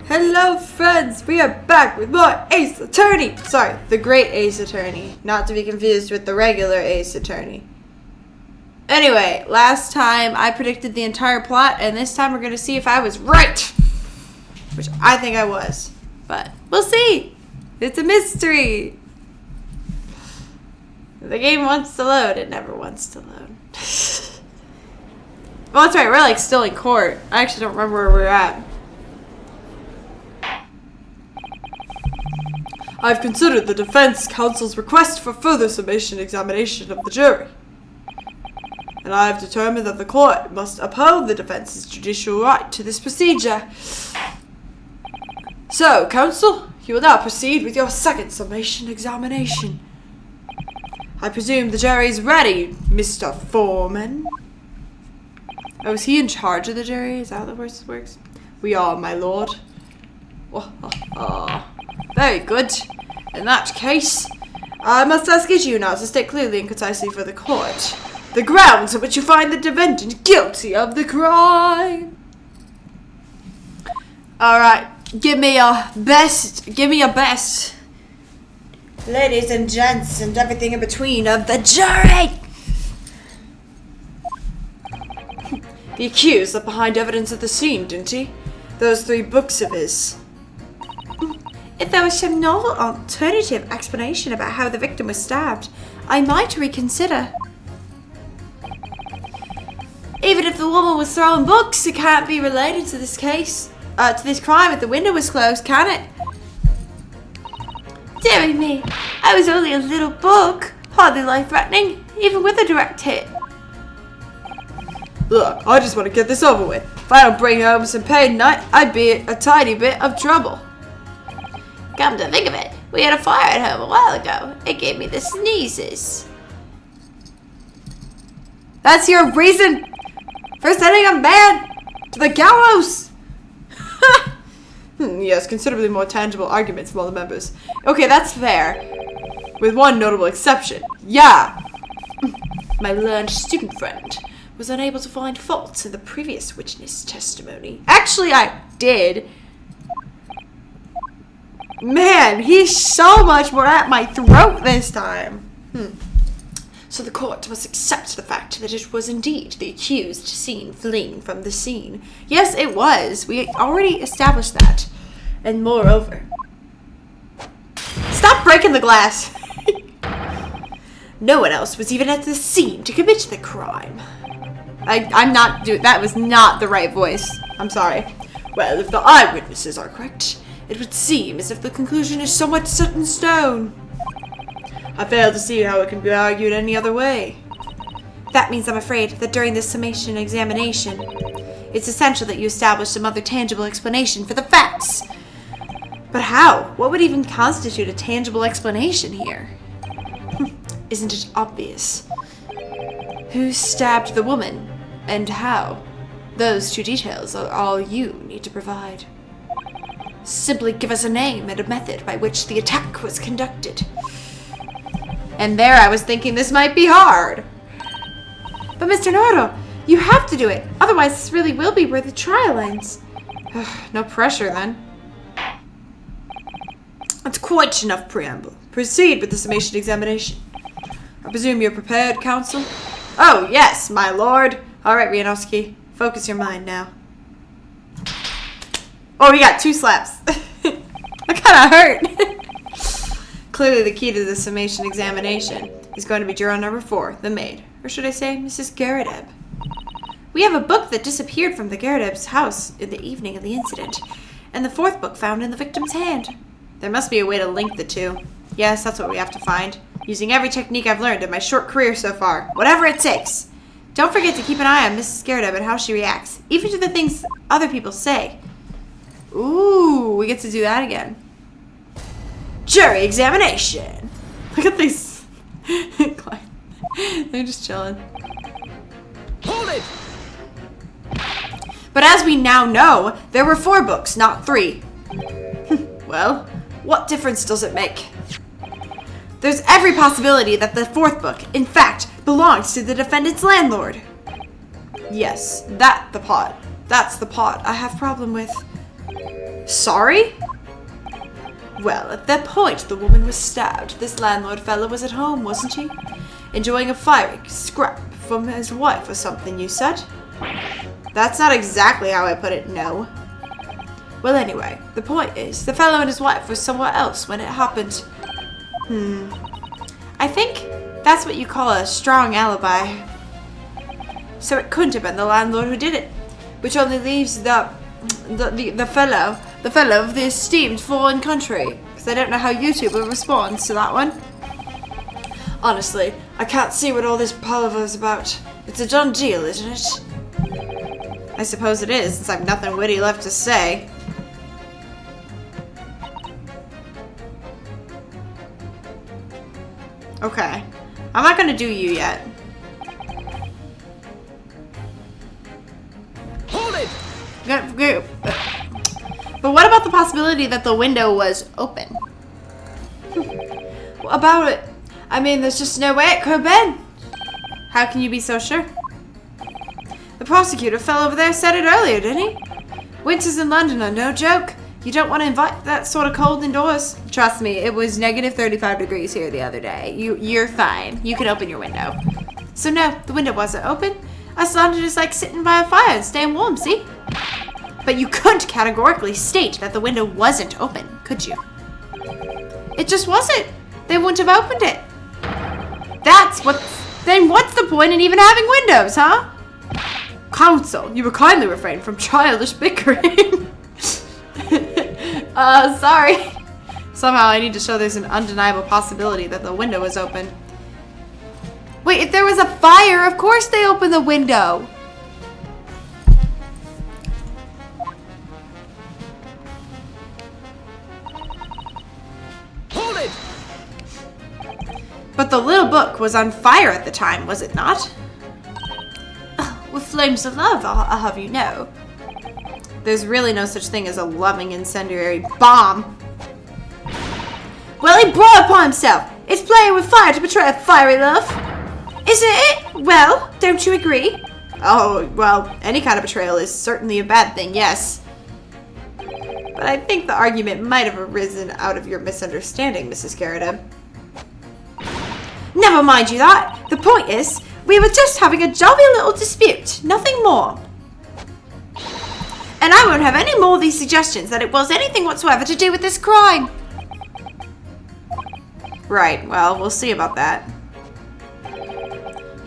Hello friends, we are back with more Ace Attorney! Sorry, the Great Ace Attorney, not to be confused with the regular Ace Attorney. Anyway, last time I predicted the entire plot, and this time we're going to see if I was right! Which I think I was, but we'll see! It's a mystery! The game wants to load, it never wants to load. Well, that's right, we're like still in court. I actually don't remember where we're at. I've considered the defense counsel's request for further summation examination of the jury. And I have determined that the court must uphold the defense's judicial right to this procedure. So, counsel, you will now proceed with your second summation examination. I presume the jury's ready, Mr. Foreman. Oh, is he in charge of the jury? Is that how the worst works? We are, my lord. Very good. In that case, I must ask you now to state clearly and concisely for the court the grounds on which you find the defendant guilty of the crime. Alright, give me your best. Ladies and gents and everything in between of the jury. The accused left behind evidence at the scene, didn't he? Those 3 books of his. If there was some novel alternative explanation about how the victim was stabbed, I might reconsider. Even if the woman was throwing books, it can't be related to this case, to this crime if the window was closed, can it? Dearie me, I was only a little book, hardly life-threatening, even with a direct hit. Look, I just want to get this over with. If I don't bring home some pain tonight, I'd be in a tiny bit of trouble. Come to think of it, we had a fire at home a while ago. It gave me the sneezes. That's your reason for sending a man to the gallows? Yes, considerably more tangible arguments from all the members. Okay, that's fair. With one notable exception. Yeah. My learned student friend was unable to find faults in the previous witness testimony. Actually, I did. Man, he's so much more at my throat this time. So the court must accept the fact that it was indeed the accused seen fleeing from the scene. Yes, it was. We already established that. And moreover... Stop breaking the glass! No one else was even at the scene to commit the crime. I'm not doing... That was not the right voice. I'm sorry. Well, if the eyewitnesses are correct, it would seem as if the conclusion is somewhat set in stone. I fail to see how it can be argued any other way. That means I'm afraid that during this summation examination, it's essential that you establish some other tangible explanation for the facts. But how? What would even constitute a tangible explanation here? Isn't it obvious? Who stabbed the woman, and how? Those 2 details are all you need to provide. Simply give us a name and a method by which the attack was conducted. And there I was thinking this might be hard. But Mr. Naruto, you have to do it. Otherwise this really will be where the trial ends. No pressure then. That's quite enough preamble. Proceed with the summation examination. I presume you're prepared, counsel? Oh, yes, my lord. All right, Rianowski, focus your mind now. Oh, we got 2 slaps. That kind of hurt. Clearly the key to the summation examination is going to be juror number 4, the maid. Or should I say, Mrs. Garrideb. We have a book that disappeared from the Garrideb's house in the evening of the incident, and the 4th book found in the victim's hand. There must be a way to link the 2. Yes, that's what we have to find. Using every technique I've learned in my short career so far. Whatever it takes. Don't forget to keep an eye on Mrs. Garrideb and how she reacts, even to the things other people say. Ooh, we get to do that again. Jury examination. Look at these. They're just chilling. Hold it! But as we now know, there were 4 books, not 3. Well, what difference does it make? There's every possibility that the 4th book, in fact, belongs to the defendant's landlord. Yes, that's the part I have problem with. Sorry? Well, at that point the woman was stabbed. This landlord fellow was at home, wasn't he? Enjoying a fiery scrap from his wife or something, you said? That's not exactly how I put it, no. Well, anyway, the point is, the fellow and his wife were somewhere else when it happened. I think that's what you call a strong alibi. So it couldn't have been the landlord who did it, which only leaves the fellow of the esteemed foreign country. Because I don't know how YouTube will respond to that one. Honestly, I can't see what all this palaver is about. It's a done deal, isn't it? I suppose it is, since I've nothing witty left to say. Okay. I'm not gonna do you yet. Hold it! But what about the possibility that the window was open? What about it? I mean, there's just no way it could have been. How can you be so sure? The prosecutor fell over there said it earlier, didn't he? Winters in London are no joke. You don't want to invite that sort of cold indoors. Trust me, it was negative 35 degrees here the other day. You're fine. You can open your window. So no, the window wasn't open. Us Londoners like sitting by a fire and staying warm, see? But you couldn't categorically state that the window wasn't open, could you? It just wasn't. They wouldn't have opened it. Then what's the point in even having windows, huh? Counsel, you were kindly refrained from childish bickering. Sorry. Somehow I need to show there's an undeniable possibility that the window was open. Wait, if there was a fire, of course they opened the window. Hold it! But the little book was on fire at the time, was it not? With flames of love, I'll have you know. There's really no such thing as a loving incendiary bomb. Well, he brought it upon himself. It's playing with fire to betray a fiery love. Isn't it? Well, don't you agree? Oh, well, any kind of betrayal is certainly a bad thing, yes. But I think the argument might have arisen out of your misunderstanding, Mrs. Garrett. Never mind you that. The point is, we were just having a jolly little dispute, nothing more. And I won't have any more of these suggestions that it was anything whatsoever to do with this crime. Right, well, we'll see about that.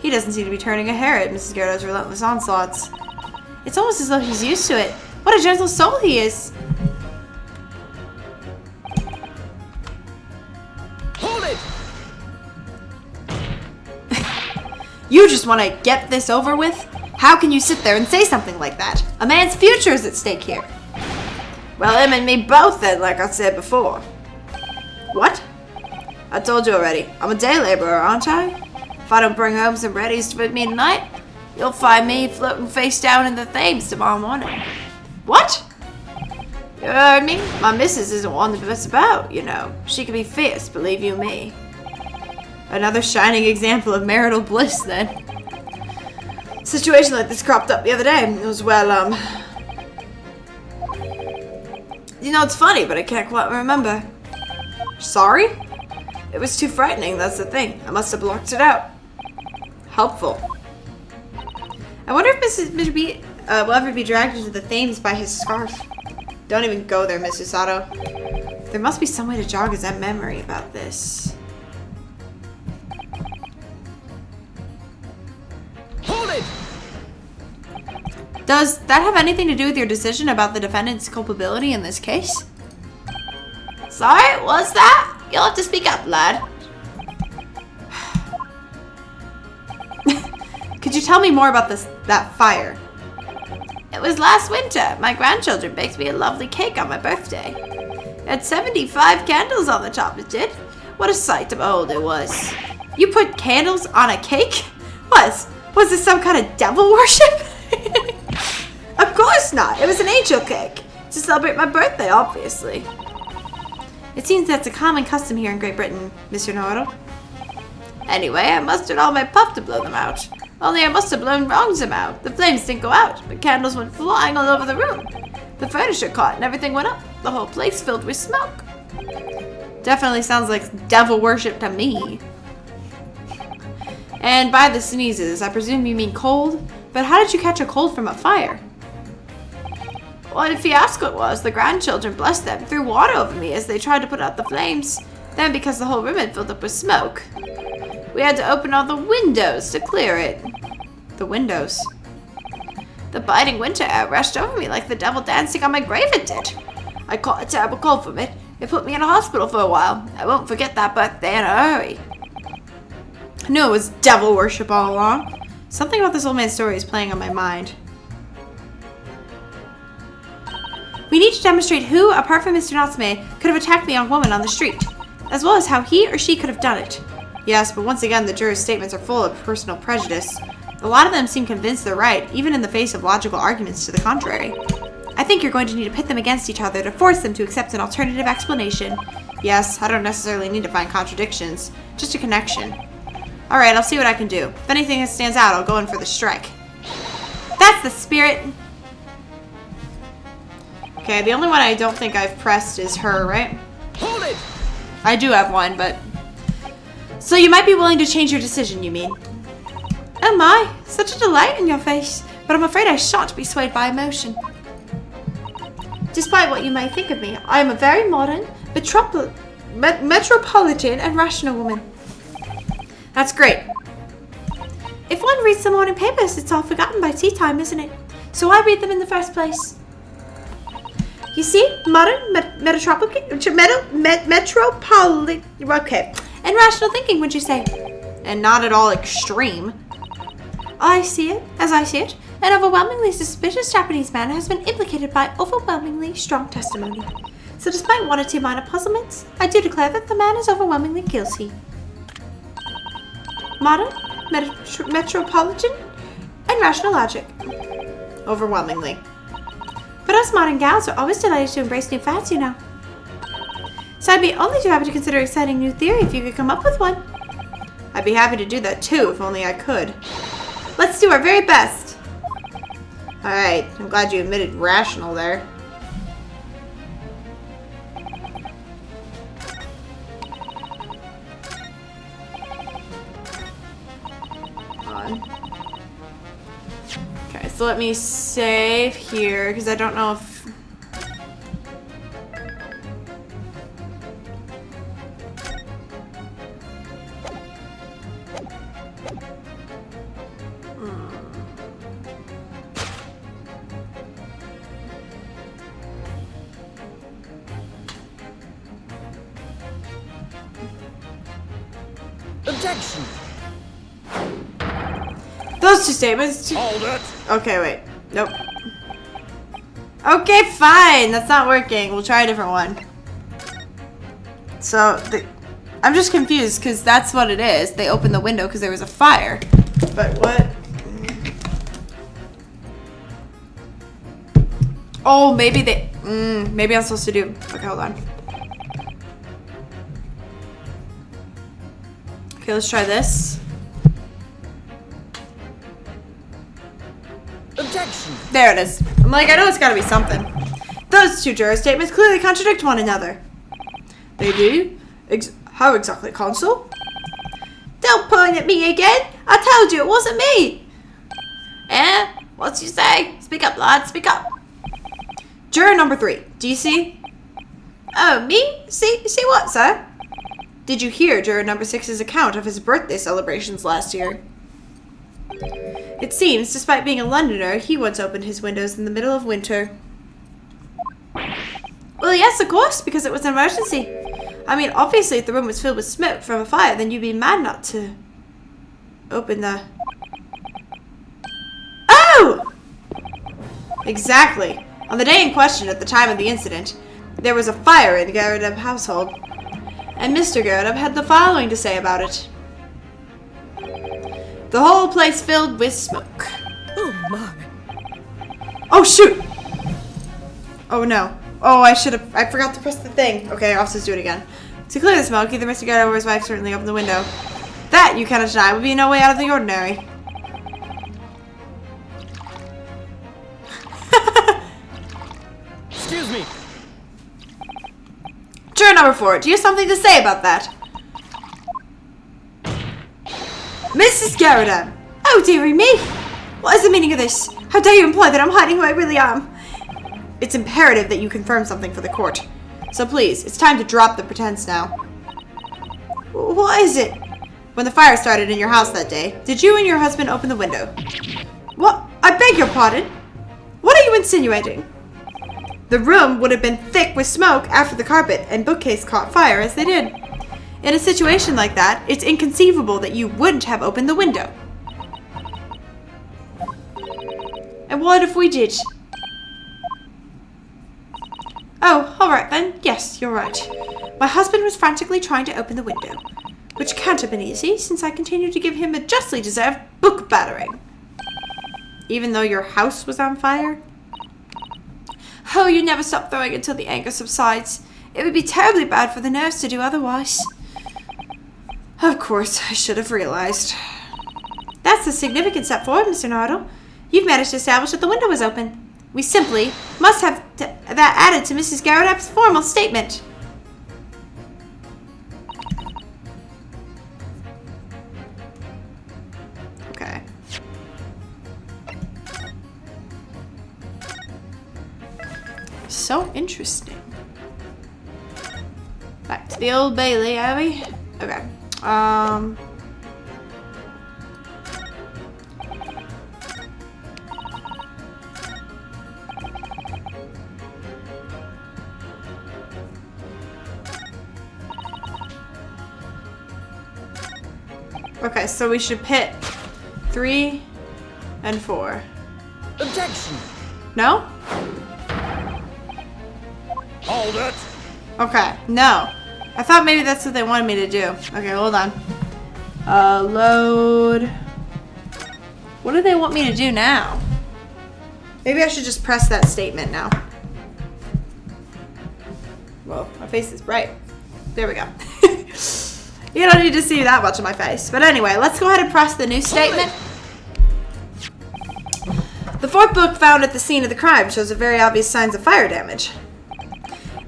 He doesn't seem to be turning a hair at Mrs. Garrett's relentless onslaughts. It's almost as though he's used to it. What a gentle soul he is. Hold it! You just want to get this over with? How can you sit there and say something like that? A man's future is at stake here. Well, him and me both then, like I said before. What? I told you already. I'm a day laborer, aren't I? If I don't bring home some readies to feed me tonight, you'll find me floating face down in the Thames tomorrow morning. What? You heard me? My missus isn't one to mess about, you know. She can be fierce, believe you me. Another shining example of marital bliss, then. A situation like this cropped up the other day. It was, well, you know, it's funny, but I can't quite remember. Sorry? It was too frightening, that's the thing. I must have blocked it out. Helpful. I wonder if Mrs. will ever be dragged into the Thames by his scarf. Don't even go there, Mr. Sato. There must be some way to jog his memory about this. Hold it! Does that have anything to do with your decision about the defendant's culpability in this case? Sorry, what's that? You'll have to speak up, lad. Could you tell me more about that fire? It was last winter. My grandchildren baked me a lovely cake on my birthday. It had 75 candles on the top, it did. What a sight to behold it was. You put candles on a cake? Was this some kind of devil worship? Of course not. It was an angel cake. To celebrate my birthday, obviously. It seems that's a common custom here in Great Britain, Mr. Norrell. Anyway, I mustered all my puff to blow them out. Only I must have blown wrong somehow. The flames didn't go out, but candles went flying all over the room. The furniture caught and everything went up. The whole place filled with smoke. Definitely sounds like devil worship to me. And by the sneezes, I presume you mean cold? But how did you catch a cold from a fire? Well, the fiasco was the grandchildren, bless them, threw water over me as they tried to put out the flames. Then, because the whole room had filled up with smoke, we had to open all the windows to clear it. The windows? The biting winter air rushed over me like the devil dancing on my grave it did. I caught a terrible cold from it. It put me in a hospital for a while. I won't forget that birthday in a hurry. I knew it was devil worship all along. Something about this old man's story is playing on my mind. We need to demonstrate who, apart from Mr. Natsume, could have attacked the young woman on the street, as well as how he or she could have done it. Yes, but once again, the jurors' statements are full of personal prejudice. A lot of them seem convinced they're right, even in the face of logical arguments to the contrary. I think you're going to need to pit them against each other to force them to accept an alternative explanation. Yes, I don't necessarily need to find contradictions, just a connection. Alright, I'll see what I can do. If anything stands out, I'll go in for the strike. That's the spirit! Okay, the only one I don't think I've pressed is her, right? Hold it! I do have one, but... So you might be willing to change your decision, you mean? Oh my, such a delight in your face, but I'm afraid I shan't be swayed by emotion. Despite what you may think of me, I am a very modern, metropolitan and rational woman. That's great. If one reads the morning papers, it's all forgotten by tea time, isn't it? So I read them in the first place. You see, modern, metropolitan, okay, and rational thinking, would you say? And not at all extreme. I see it, as I see it. An overwhelmingly suspicious Japanese man has been implicated by overwhelmingly strong testimony. So despite one or two minor puzzlements, I do declare that the man is overwhelmingly guilty. Modern, metropolitan, and rational logic. Overwhelmingly. But us modern gals are always delighted to embrace new fads, you know. So I'd be only too happy to consider an exciting new theory if you could come up with one. I'd be happy to do that too, if only I could. Let's do our very best. Alright, I'm glad you admitted rational there. Okay, so let me save here, because I don't know if... Objection! Those two statements... Hold it! Okay, wait. Nope. Okay, fine! That's not working. We'll try a different one. So, I'm just confused, because that's what it is. They opened the window because there was a fire. But what? Oh, maybe they... maybe I'm supposed to do... Okay, hold on. Okay, let's try this. Objection! There it is. I'm like, I know it's gotta be something. Those two juror statements clearly contradict one another. They do? How exactly, Consul? Don't point at me again! I told you it wasn't me! Eh? What you say? Speak up, lad, speak up. Juror number 3, do you see? Oh, me? See what, sir? Did you hear juror number 6's account of his birthday celebrations last year? It seems, despite being a Londoner, he once opened his windows in the middle of winter. Well, yes, of course, because it was an emergency. I mean, obviously, if the room was filled with smoke from a fire, then you'd be mad not to open the... Oh! Exactly. On the day in question, at the time of the incident, there was a fire in the Garudeb household. And Mr. Garudeb had the following to say about it. The whole place filled with smoke. Oh my. Oh shoot! Oh no. Oh, I forgot to press the thing. Okay, I'll just do it again. To clear the smoke, either Mr. Garudeb or his wife certainly opened the window. That, you cannot deny, would be no way out of the ordinary. Excuse me. juror number 4, do you have something to say about that? Mrs. Garrett. Oh, dearie me. What is the meaning of this? How dare you imply that I'm hiding who I really am? It's imperative that you confirm something for the court. So please, it's time to drop the pretense now. What is it? When the fire started in your house that day, did you and your husband open the window? What? I beg your pardon? What are you insinuating? The room would have been thick with smoke after the carpet and bookcase caught fire as they did. In a situation like that, it's inconceivable that you wouldn't have opened the window. And what if we did? Oh, alright then. Yes, you're right. My husband was frantically trying to open the window, which can't have been easy since I continued to give him a justly deserved book battering. Even though your house was on fire? Oh, you never stop throwing until the anger subsides. It would be terribly bad for the nerves to do otherwise. Of course, I should have realized. That's a significant step forward, Mr. Nardo. You've managed to establish that the window was open. We simply must have that added to Mrs. Garrodap's formal statement. Okay. So interesting. Back to the Old Bailey, are we? Okay. Okay, so we should pit 3 and 4. Objection! No? Hold it! Okay, no. I thought maybe that's what they wanted me to do. Okay, hold on. Load. What do they want me to do now? Maybe I should just press that statement now. Whoa, my face is bright. There we go. You don't need to see that much of my face. But anyway, let's go ahead and press the new statement. The 4th book found at the scene of the crime shows a very obvious signs of fire damage.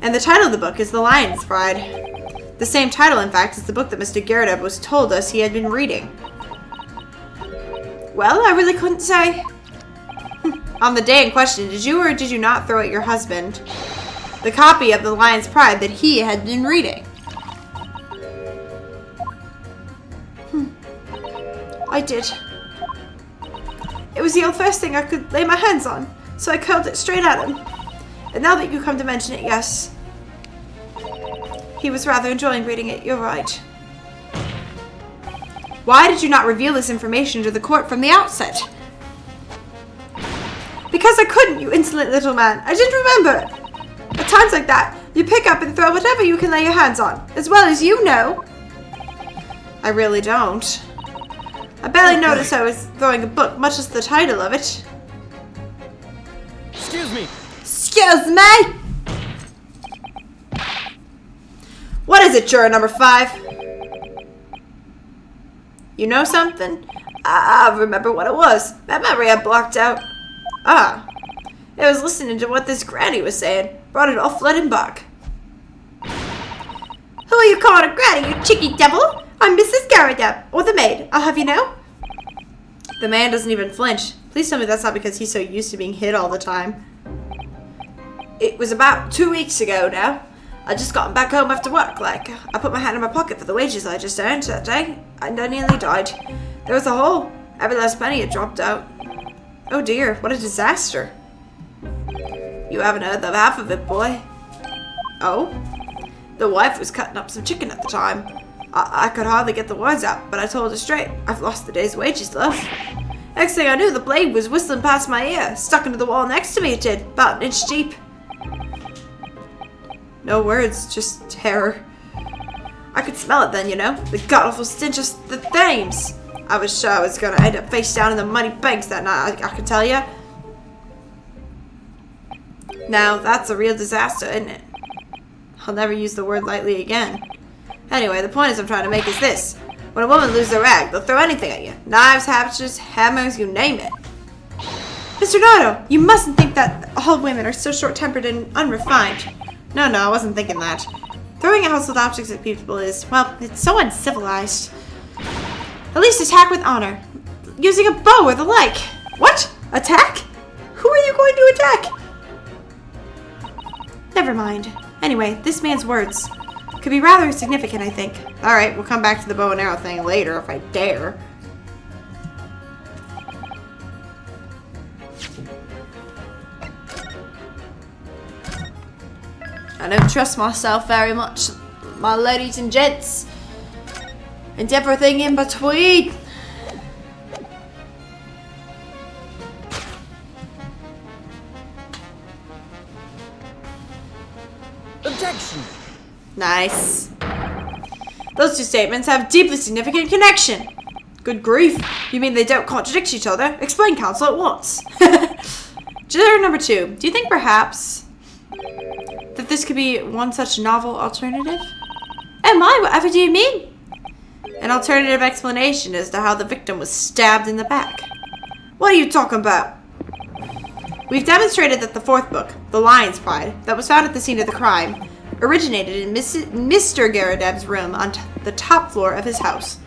And the title of the book is The Lion's Bride. The same title, in fact, as the book that Mr. Garrodap was told us he had been reading. Well, I really couldn't say. On the day in question, did you or did you not throw at your husband the copy of The Lion's Pride that he had been reading? I did. It was the first thing I could lay my hands on, so I curled it straight at him. And now that you come to mention it, yes. He was rather enjoying reading it, you're right. Why did you not reveal this information to the court from the outset? Because I couldn't, you insolent little man. I didn't remember. At times like that, you pick up and throw whatever you can lay your hands on, as well as you know. I really don't. I barely noticed I was throwing a book, much as the title of it. Excuse me. Excuse me! What is it, juror number 5? You know something? I remember what it was. My memory I blocked out. Ah. I was listening to what this granny was saying. Brought it all flooding back. Who are you calling a granny, you cheeky devil? I'm Mrs. Garrodap, or the maid, I'll have you know. The man doesn't even flinch. Please tell me that's not because he's so used to being hit all the time. It was about 2 weeks ago now. I just gotten back home after work, like. I put my hand in my pocket for the wages I just earned that day, and I nearly died. There was a hole. Every last penny had dropped out. Oh dear, what a disaster. You haven't heard the half of it, boy. Oh? The wife was cutting up some chicken at the time. I could hardly get the words out, but I told her straight. I've lost the day's wages, love. Next thing I knew, the blade was whistling past my ear, stuck into the wall next to me it did, about an inch deep. No words, just terror. I could smell it then, you know, the god-awful stench of the flames. I was sure I was gonna end up face down in the muddy banks that night, I can tell ya. Now, that's a real disaster, isn't it? I'll never use the word lightly again. Anyway, the point I'm trying to make is this. When a woman loses their rag, they'll throw anything at you. Knives, hatchets, hammers, you name it. Mr. Nardo, you mustn't think that all women are so short-tempered and unrefined. No, I wasn't thinking that. Throwing household objects at people is, well, it's so uncivilized. At least attack with honor. Using a bow or the like. What? Attack? Who are you going to attack? Never mind. Anyway, this man's words could be rather significant, I think. Alright, we'll come back to the bow and arrow thing later if I dare. I don't trust myself very much, my ladies and gents. And everything in between. Objection! Nice. Those two statements have a deeply significant connection. Good grief. You mean they don't contradict each other? Explain, counsel, at once. Juror number 2. Do you think perhaps that this could be one such novel alternative? Oh my, whatever do you mean? An alternative explanation as to how the victim was stabbed in the back. What are you talking about? We've demonstrated that the fourth book, The Lion's Pride, that was found at the scene of the crime, originated in Mr. Garadeb's room on the top floor of his house.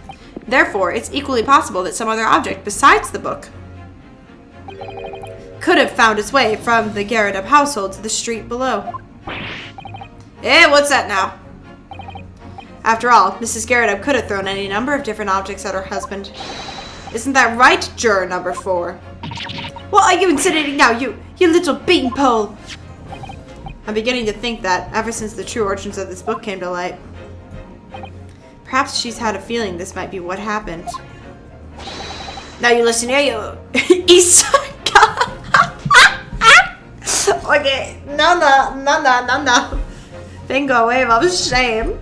Therefore, it's equally possible that some other object besides the book could have found its way from the Garadeb household to the street below. What's that now? After all, Mrs. Garadeb could have thrown any number of different objects at her husband. Isn't that right, juror number 4? What are you insinuating now, you little beanpole? I'm beginning to think that, ever since the true origins of this book came to light, perhaps she's had a feeling this might be what happened. Now you listen here, you Isaka. Okay, no. Finger wave of shame.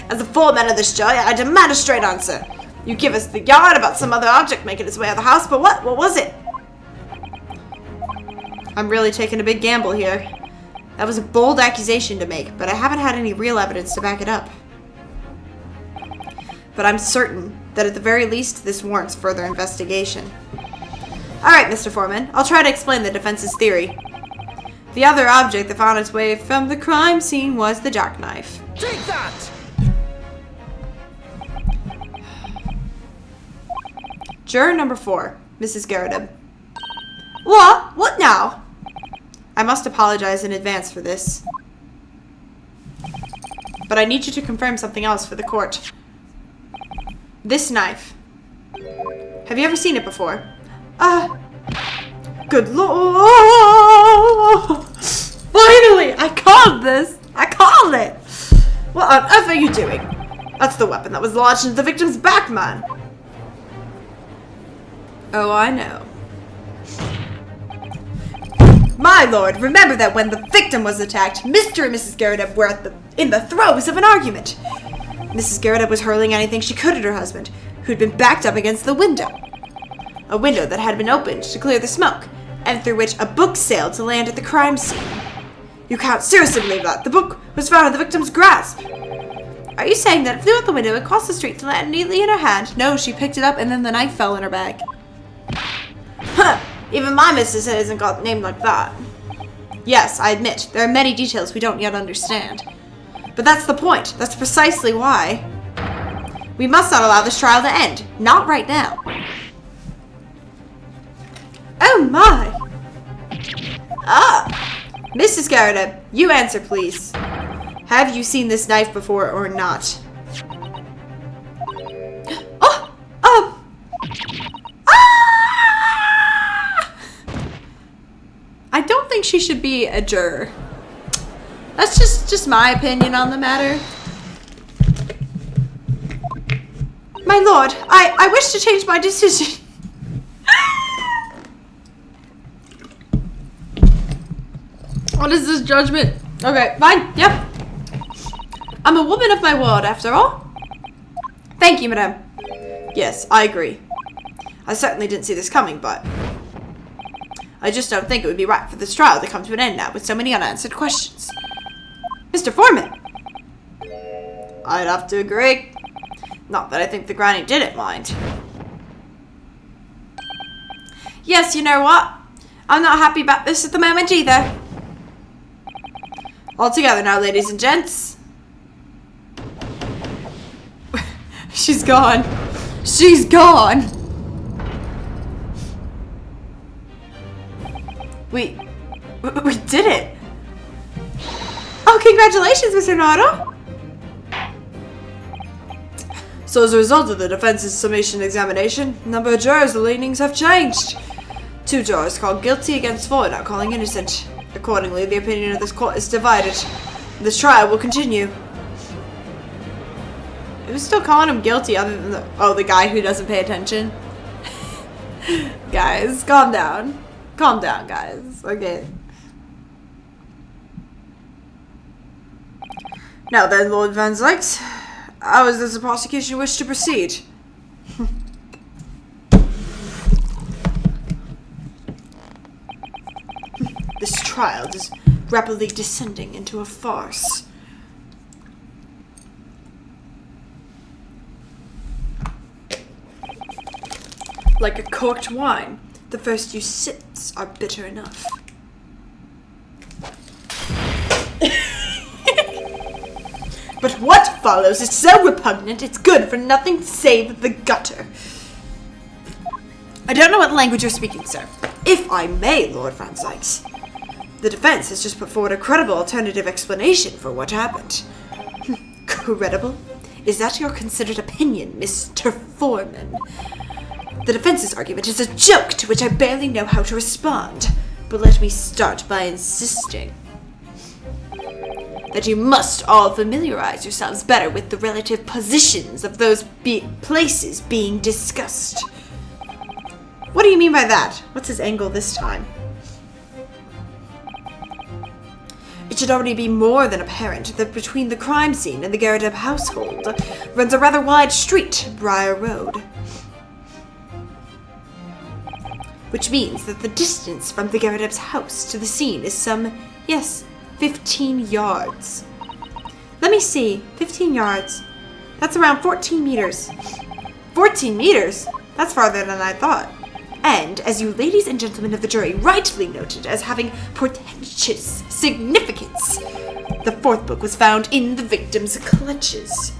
As the foreman of this jury, I demand a straight answer. You give us the yarn about some other object making its way out of the house, but what? What was it? I'm really taking a big gamble here. That was a bold accusation to make, but I haven't had any real evidence to back it up. But I'm certain that at the very least, this warrants further investigation. Alright, Mr. Foreman, I'll try to explain the defense's theory. The other object that found its way from the crime scene was the jackknife. Take that! Juror number 4, Mrs. Garadeb. What? What now? I must apologize in advance for this. But I need you to confirm something else for the court. This knife. Have you ever seen it before? Good lord! Finally! I called this! I called it! What on earth are you doing? That's the weapon that was lodged into the victim's back, man. Oh, I know. My lord, remember that when the victim was attacked, Mr. and Mrs. Garadeb were in the throes of an argument. Mrs. Garadeb was hurling anything she could at her husband, who'd been backed up against the window. A window that had been opened to clear the smoke, and through which a book sailed to land at the crime scene. You can't seriously believe that. The book was found in the victim's grasp. Are you saying that it flew out the window and crossed the street to land neatly in her hand? No, she picked it up and then the knife fell in her bag. Huh! Even my missus hasn't got named like that. Yes, I admit, there are many details we don't yet understand. But that's the point. That's precisely why. We must not allow this trial to end. Not right now. Oh my! Mrs. Garadeb, you answer please. Have you seen this knife before or not? I don't think she should be a juror. That's just my opinion on the matter. My lord, I wish to change my decision. What is this judgment? Okay, fine, yep. I'm a woman of my word, after all. Thank you, madame. Yes, I agree. I certainly didn't see this coming, but I just don't think it would be right for this trial to come to an end now with so many unanswered questions. Mr. Foreman! I'd have to agree. Not that I think the granny didn't mind. Yes, you know what? I'm not happy about this at the moment either. All together now, ladies and gents. She's gone. She's gone. We did it. Oh, congratulations, Mr. Naruto. So as a result of the defense's summation examination, number of jurors' leanings have changed. 2 jurors called guilty against 4 not calling innocent. Accordingly, the opinion of this court is divided. This trial will continue. Who's still calling him guilty other than the guy who doesn't pay attention? Guys, calm down. Calm down, guys. Okay. Now then, Lord Van Zykes, how does the prosecution wish to proceed? This trial is rapidly descending into a farce. Like a corked wine, the first few sips are bitter enough. But what follows is so repugnant it's good for nothing save the gutter. I don't know what language you're speaking, sir, but if I may, Lord Van Zykes, the defense has just put forward a credible alternative explanation for what happened. Credible? Is that your considered opinion, Mr. Foreman? The defense's argument is a joke to which I barely know how to respond, but let me start by insisting that you must all familiarize yourselves better with the relative positions of those places being discussed. What do you mean by that? What's his angle this time? It should already be more than apparent that between the crime scene and the Garrideb household runs a rather wide street, Briar Road. Which means that the distance from the Garrideb's house to the scene is some, yes, 15 yards. Let me see, 15 yards. That's around 14 meters. 14 meters? That's farther than I thought. And, as you ladies and gentlemen of the jury rightly noted as having portentous significance, the 4th book was found in the victim's clutches.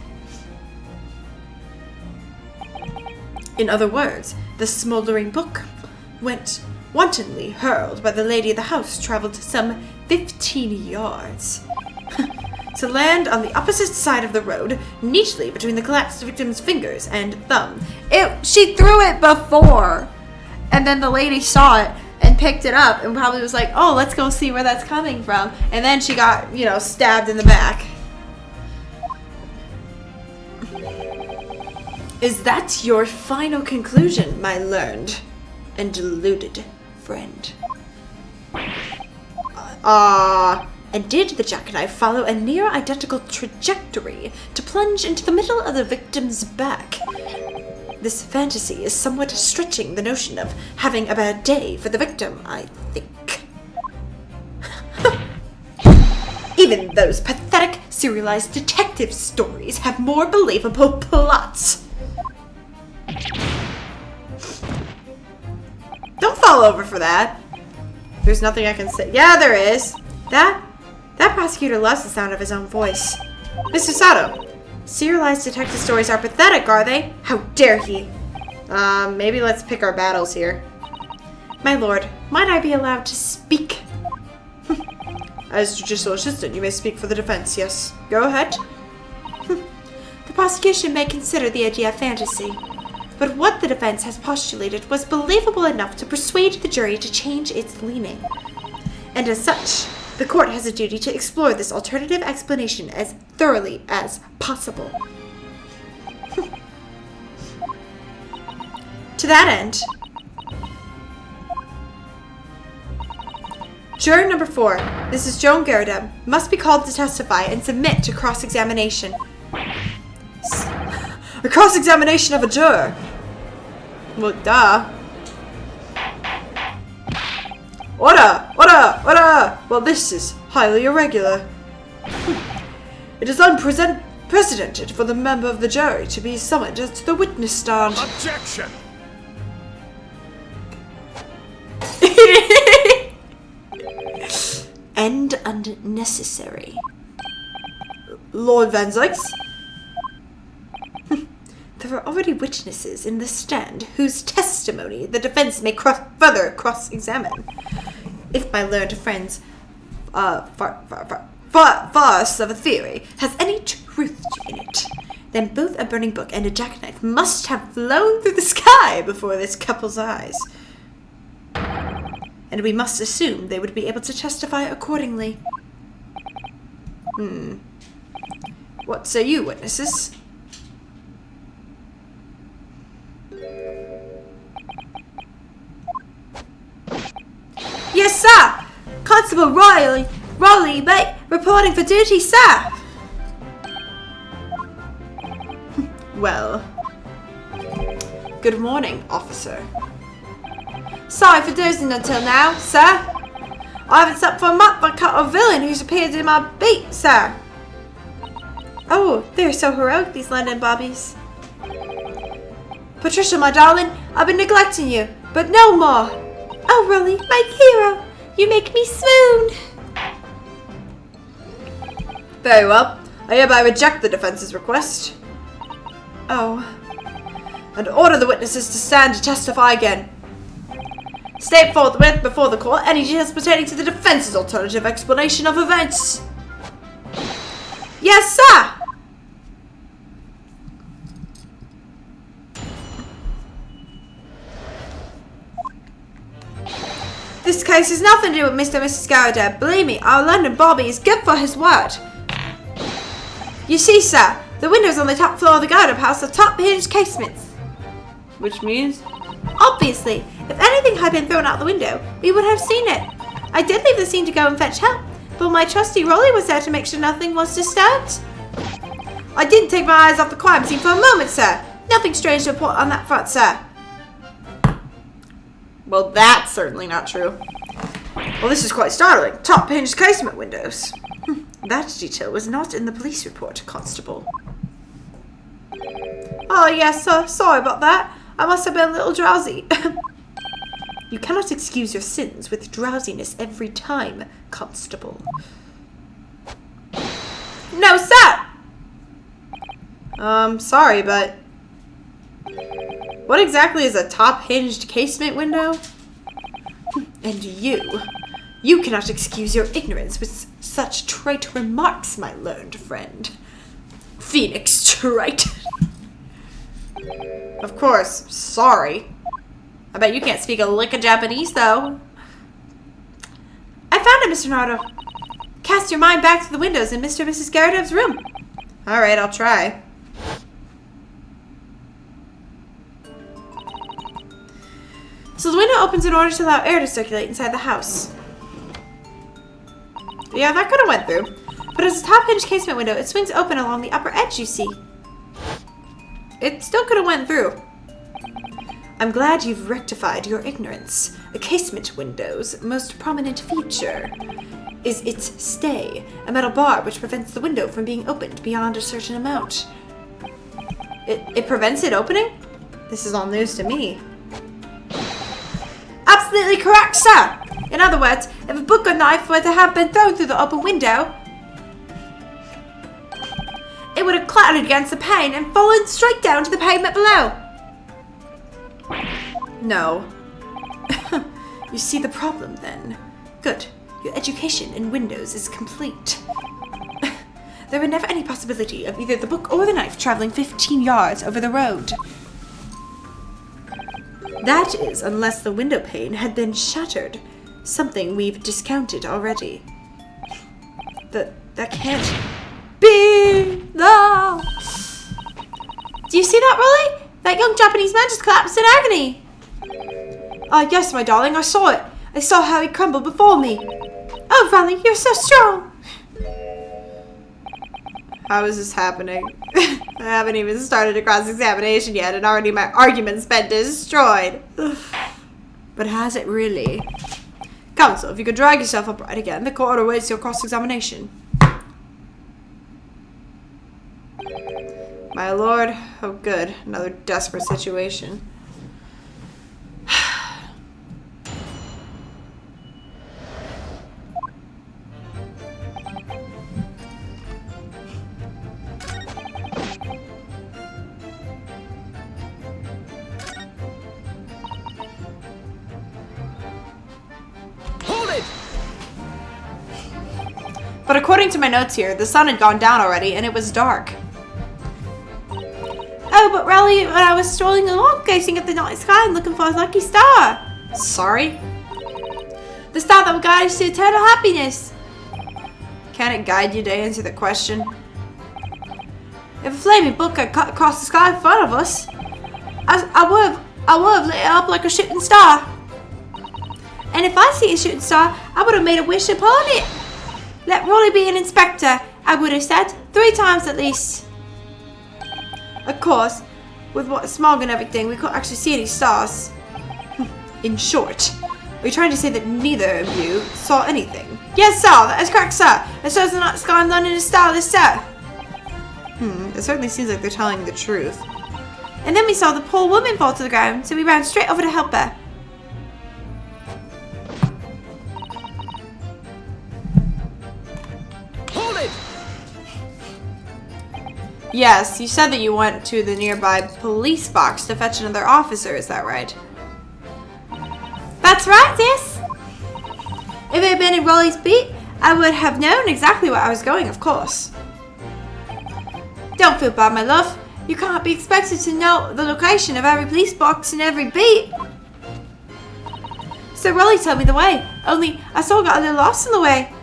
In other words, the smoldering book, went wantonly hurled by the lady of the house, traveled some 15 yards. To land on the opposite side of the road, neatly between the collapsed victim's fingers and thumb. She threw it before! And then the lady saw it and picked it up and probably was like, oh, let's go see where that's coming from. And then she got, stabbed in the back. Is that your final conclusion, my learned and deluded friend? And did the jackknife follow a near identical trajectory to plunge into the middle of the victim's back? This fantasy is somewhat stretching the notion of having a bad day for the victim, I think. Even those pathetic serialized detective stories have more believable plots. Don't fall over for that. There's nothing I can say. Yeah, there is. That prosecutor loves the sound of his own voice. Mr. Sato, serialized detective stories are pathetic, are they? How dare he? Maybe let's pick our battles here. My lord, might I be allowed to speak? As judicial assistant, you may speak for the defense, yes. Go ahead. The prosecution may consider the idea of fantasy, but what the defense has postulated was believable enough to persuade the jury to change its leaning. And as such, the court has a duty to explore this alternative explanation as thoroughly as possible. To that end, juror number 4, Mrs. Joan Garrideb, must be called to testify and submit to cross-examination. A cross-examination of a juror? Well, duh. Order! Order! Order! Well, this is highly irregular. It is unprecedented for the member of the jury to be summoned to the witness stand. Objection! And unnecessary. Lord Van Zykes? There are already witnesses in the stand whose testimony the defense may further cross-examine. If my learned friend's farce of a theory has any truth in it, then both a burning book and a jackknife must have flown through the sky before this couple's eyes. And we must assume they would be able to testify accordingly. What say you, witnesses? Yes, sir! Constable Raleigh Bay, reporting for duty, sir! Well, good morning, officer. Sorry for dozing until now, sir. I haven't slept for a month. I caught a villain who's appeared in my beat, sir. Oh, they're so heroic, these London bobbies. Patricia, my darling, I've been neglecting you, but no more. Oh, Rolly, my hero, you make me swoon. Very well. I hereby reject the defense's request. Oh. And order the witnesses to stand to testify again. State forthwith before the court any details pertaining to the defense's alternative explanation of events. Yes, sir! This case has nothing to do with Mr. and Mrs. Garrett. Believe me, our London Bobby is good for his word. You see, sir, the windows on the top floor of the garden house are top hinged casements. Which means? Obviously, if anything had been thrown out the window, we would have seen it. I did leave the scene to go and fetch help, but my trusty Rolly was there to make sure nothing was disturbed. I didn't take my eyes off the crime scene for a moment, sir. Nothing strange to report on that front, sir. Well, that's certainly not true. Well, this is quite startling. Top hinged casement windows. That detail was not in the police report, Constable. Oh, yes, sir. Sorry about that. I must have been a little drowsy. You cannot excuse your sins with drowsiness every time, Constable. No, sir! Sorry, but... what exactly is a top-hinged casement window? And you cannot excuse your ignorance with such trite remarks, my learned friend. Phoenix trite. Of course, sorry. I bet you can't speak a lick of Japanese, though. I found it, Mr. Naruto. Cast your mind back to the windows in Mr. and Mrs. Garretev's room. Alright, I'll try. So the window opens in order to allow air to circulate inside the house. Yeah, that could have went through. But as a top-hinged casement window, it swings open along the upper edge, you see. It still could have went through. I'm glad you've rectified your ignorance. A casement window's most prominent feature is its stay, a metal bar which prevents the window from being opened beyond a certain amount. It prevents it opening? This is all news to me. Absolutely correct, sir! In other words, if a book or knife were to have been thrown through the open window, it would have clattered against the pane and fallen straight down to the pavement below. No. You see the problem, then? Good. Your education in windows is complete. There were never any possibility of either the book or the knife traveling 15 yards over the road. That is, unless the window pane had been shattered. Something we've discounted already. That can't be. No. Do you see that, Rolly? That young Japanese man just collapsed in agony. Yes, my darling, I saw it. I saw how he crumbled before me. Oh, Rolly, you're so strong. How is this happening? I haven't even started a cross-examination yet, and already my argument's been destroyed. But has it really? Counsel, if you could drag yourself upright again, the court awaits your cross-examination. My lord, oh good, another desperate situation. But according to my notes here, the sun had gone down already and it was dark. Oh, but Raleigh, when I was strolling along, gazing at the night sky and looking for a lucky star. Sorry? The star that will guide us to eternal happiness. Can it guide you to answer the question? If a flaming book had cut across the sky in front of us, I would have lit it up like a shooting star. And if I see a shooting star, I would have made a wish upon it. Let Raleigh be an inspector, I would have said, 3 times at least. Of course, with what smog and everything, we couldn't actually see any stars. In short, are you trying to say that neither of you saw anything? Yes, sir, that is correct, sir. It shows the night sky in London is starless, sir. It certainly seems like they're telling the truth. And then we saw the poor woman fall to the ground, so we ran straight over to help her. Hold it! Yes, you said that you went to the nearby police box to fetch another officer, is that right? That's right, yes. If it had been in Raleigh's beat, I would have known exactly where I was going, of course. Don't feel bad, my love. You can't be expected to know the location of every police box in every beat. So Raleigh told me the way, only I still got a little lost in the way.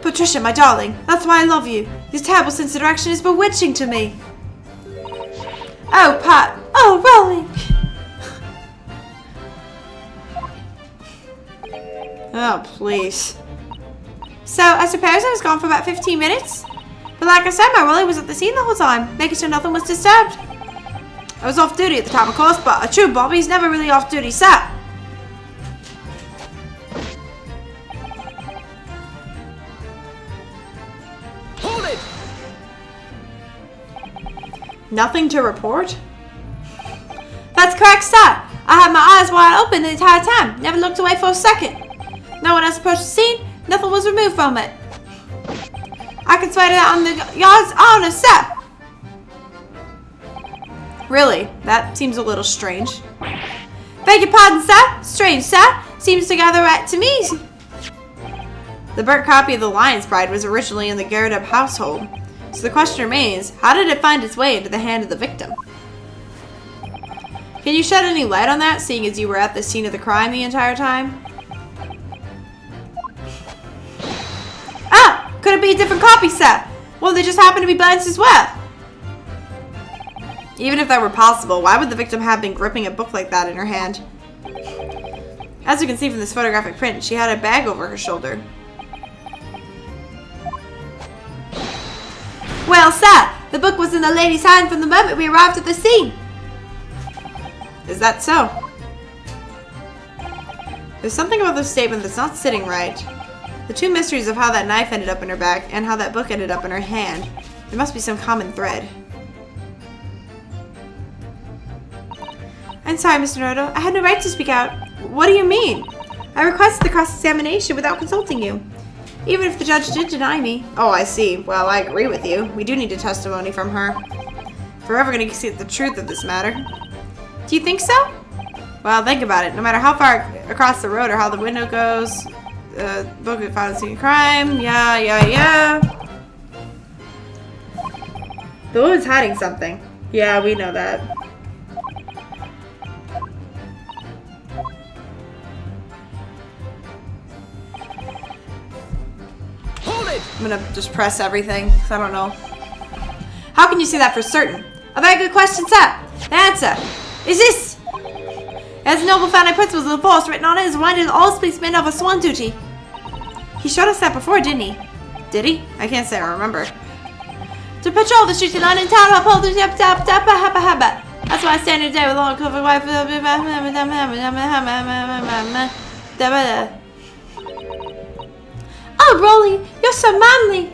Patricia, my darling, that's why I love you. Your terrible sense of direction is bewitching to me. Oh, Pat. Oh, Raleigh. Oh, please. So, I suppose I was gone for about 15 minutes? But like I said, my Raleigh was at the scene the whole time, making sure nothing was disturbed. I was off duty at the time, of course, but a true Bobby's never really off duty, sir. Hold it! Nothing to report? That's correct, sir. I had my eyes wide open the entire time, never looked away for a second. No one else approached the scene, nothing was removed from it. I can swear to that on the yard's honor, sir. Really? That seems a little strange. Beg your pardon, sir? Strange, sir? Seems to gather right to me. The burnt copy of the Lion's Bride was originally in the Garrett household. So the question remains, how did it find its way into the hand of the victim? Can you shed any light on that, seeing as you were at the scene of the crime the entire time? Ah! Could it be a different copy, sir? Well, they just happen to be balanced as well. Even if that were possible, why would the victim have been gripping a book like that in her hand? As you can see from this photographic print, she had a bag over her shoulder. Well, sir, the book was in the lady's hand from the moment we arrived at the scene. Is that so? There's something about this statement that's not sitting right. The two mysteries of how that knife ended up in her back and how that book ended up in her hand. There must be some common thread. I'm sorry, Mr. Noto. I had no right to speak out. What do you mean? I requested the cross-examination without consulting you. Even if the judge did deny me. Oh, I see. Well, I agree with you. We do need a testimony from her. If we're ever going to see the truth of this matter. Do you think so? Well, think about it. No matter how far across the road or how the window goes, book of found scene crime. Yeah. The woman's hiding something. Yeah, we know that. I'm gonna just press everything, because I don't know. How can you say that for certain? A very good question, sir. The answer is this. As noble founding principles of the force written on it is reminded all policemen of a sworn duty. He showed us that before, didn't he? Did he? I can't say I remember. To patrol the streets in London town, uphold the habba. That's why I stand here today with long covered wife. Oh, Rolly, you're so manly.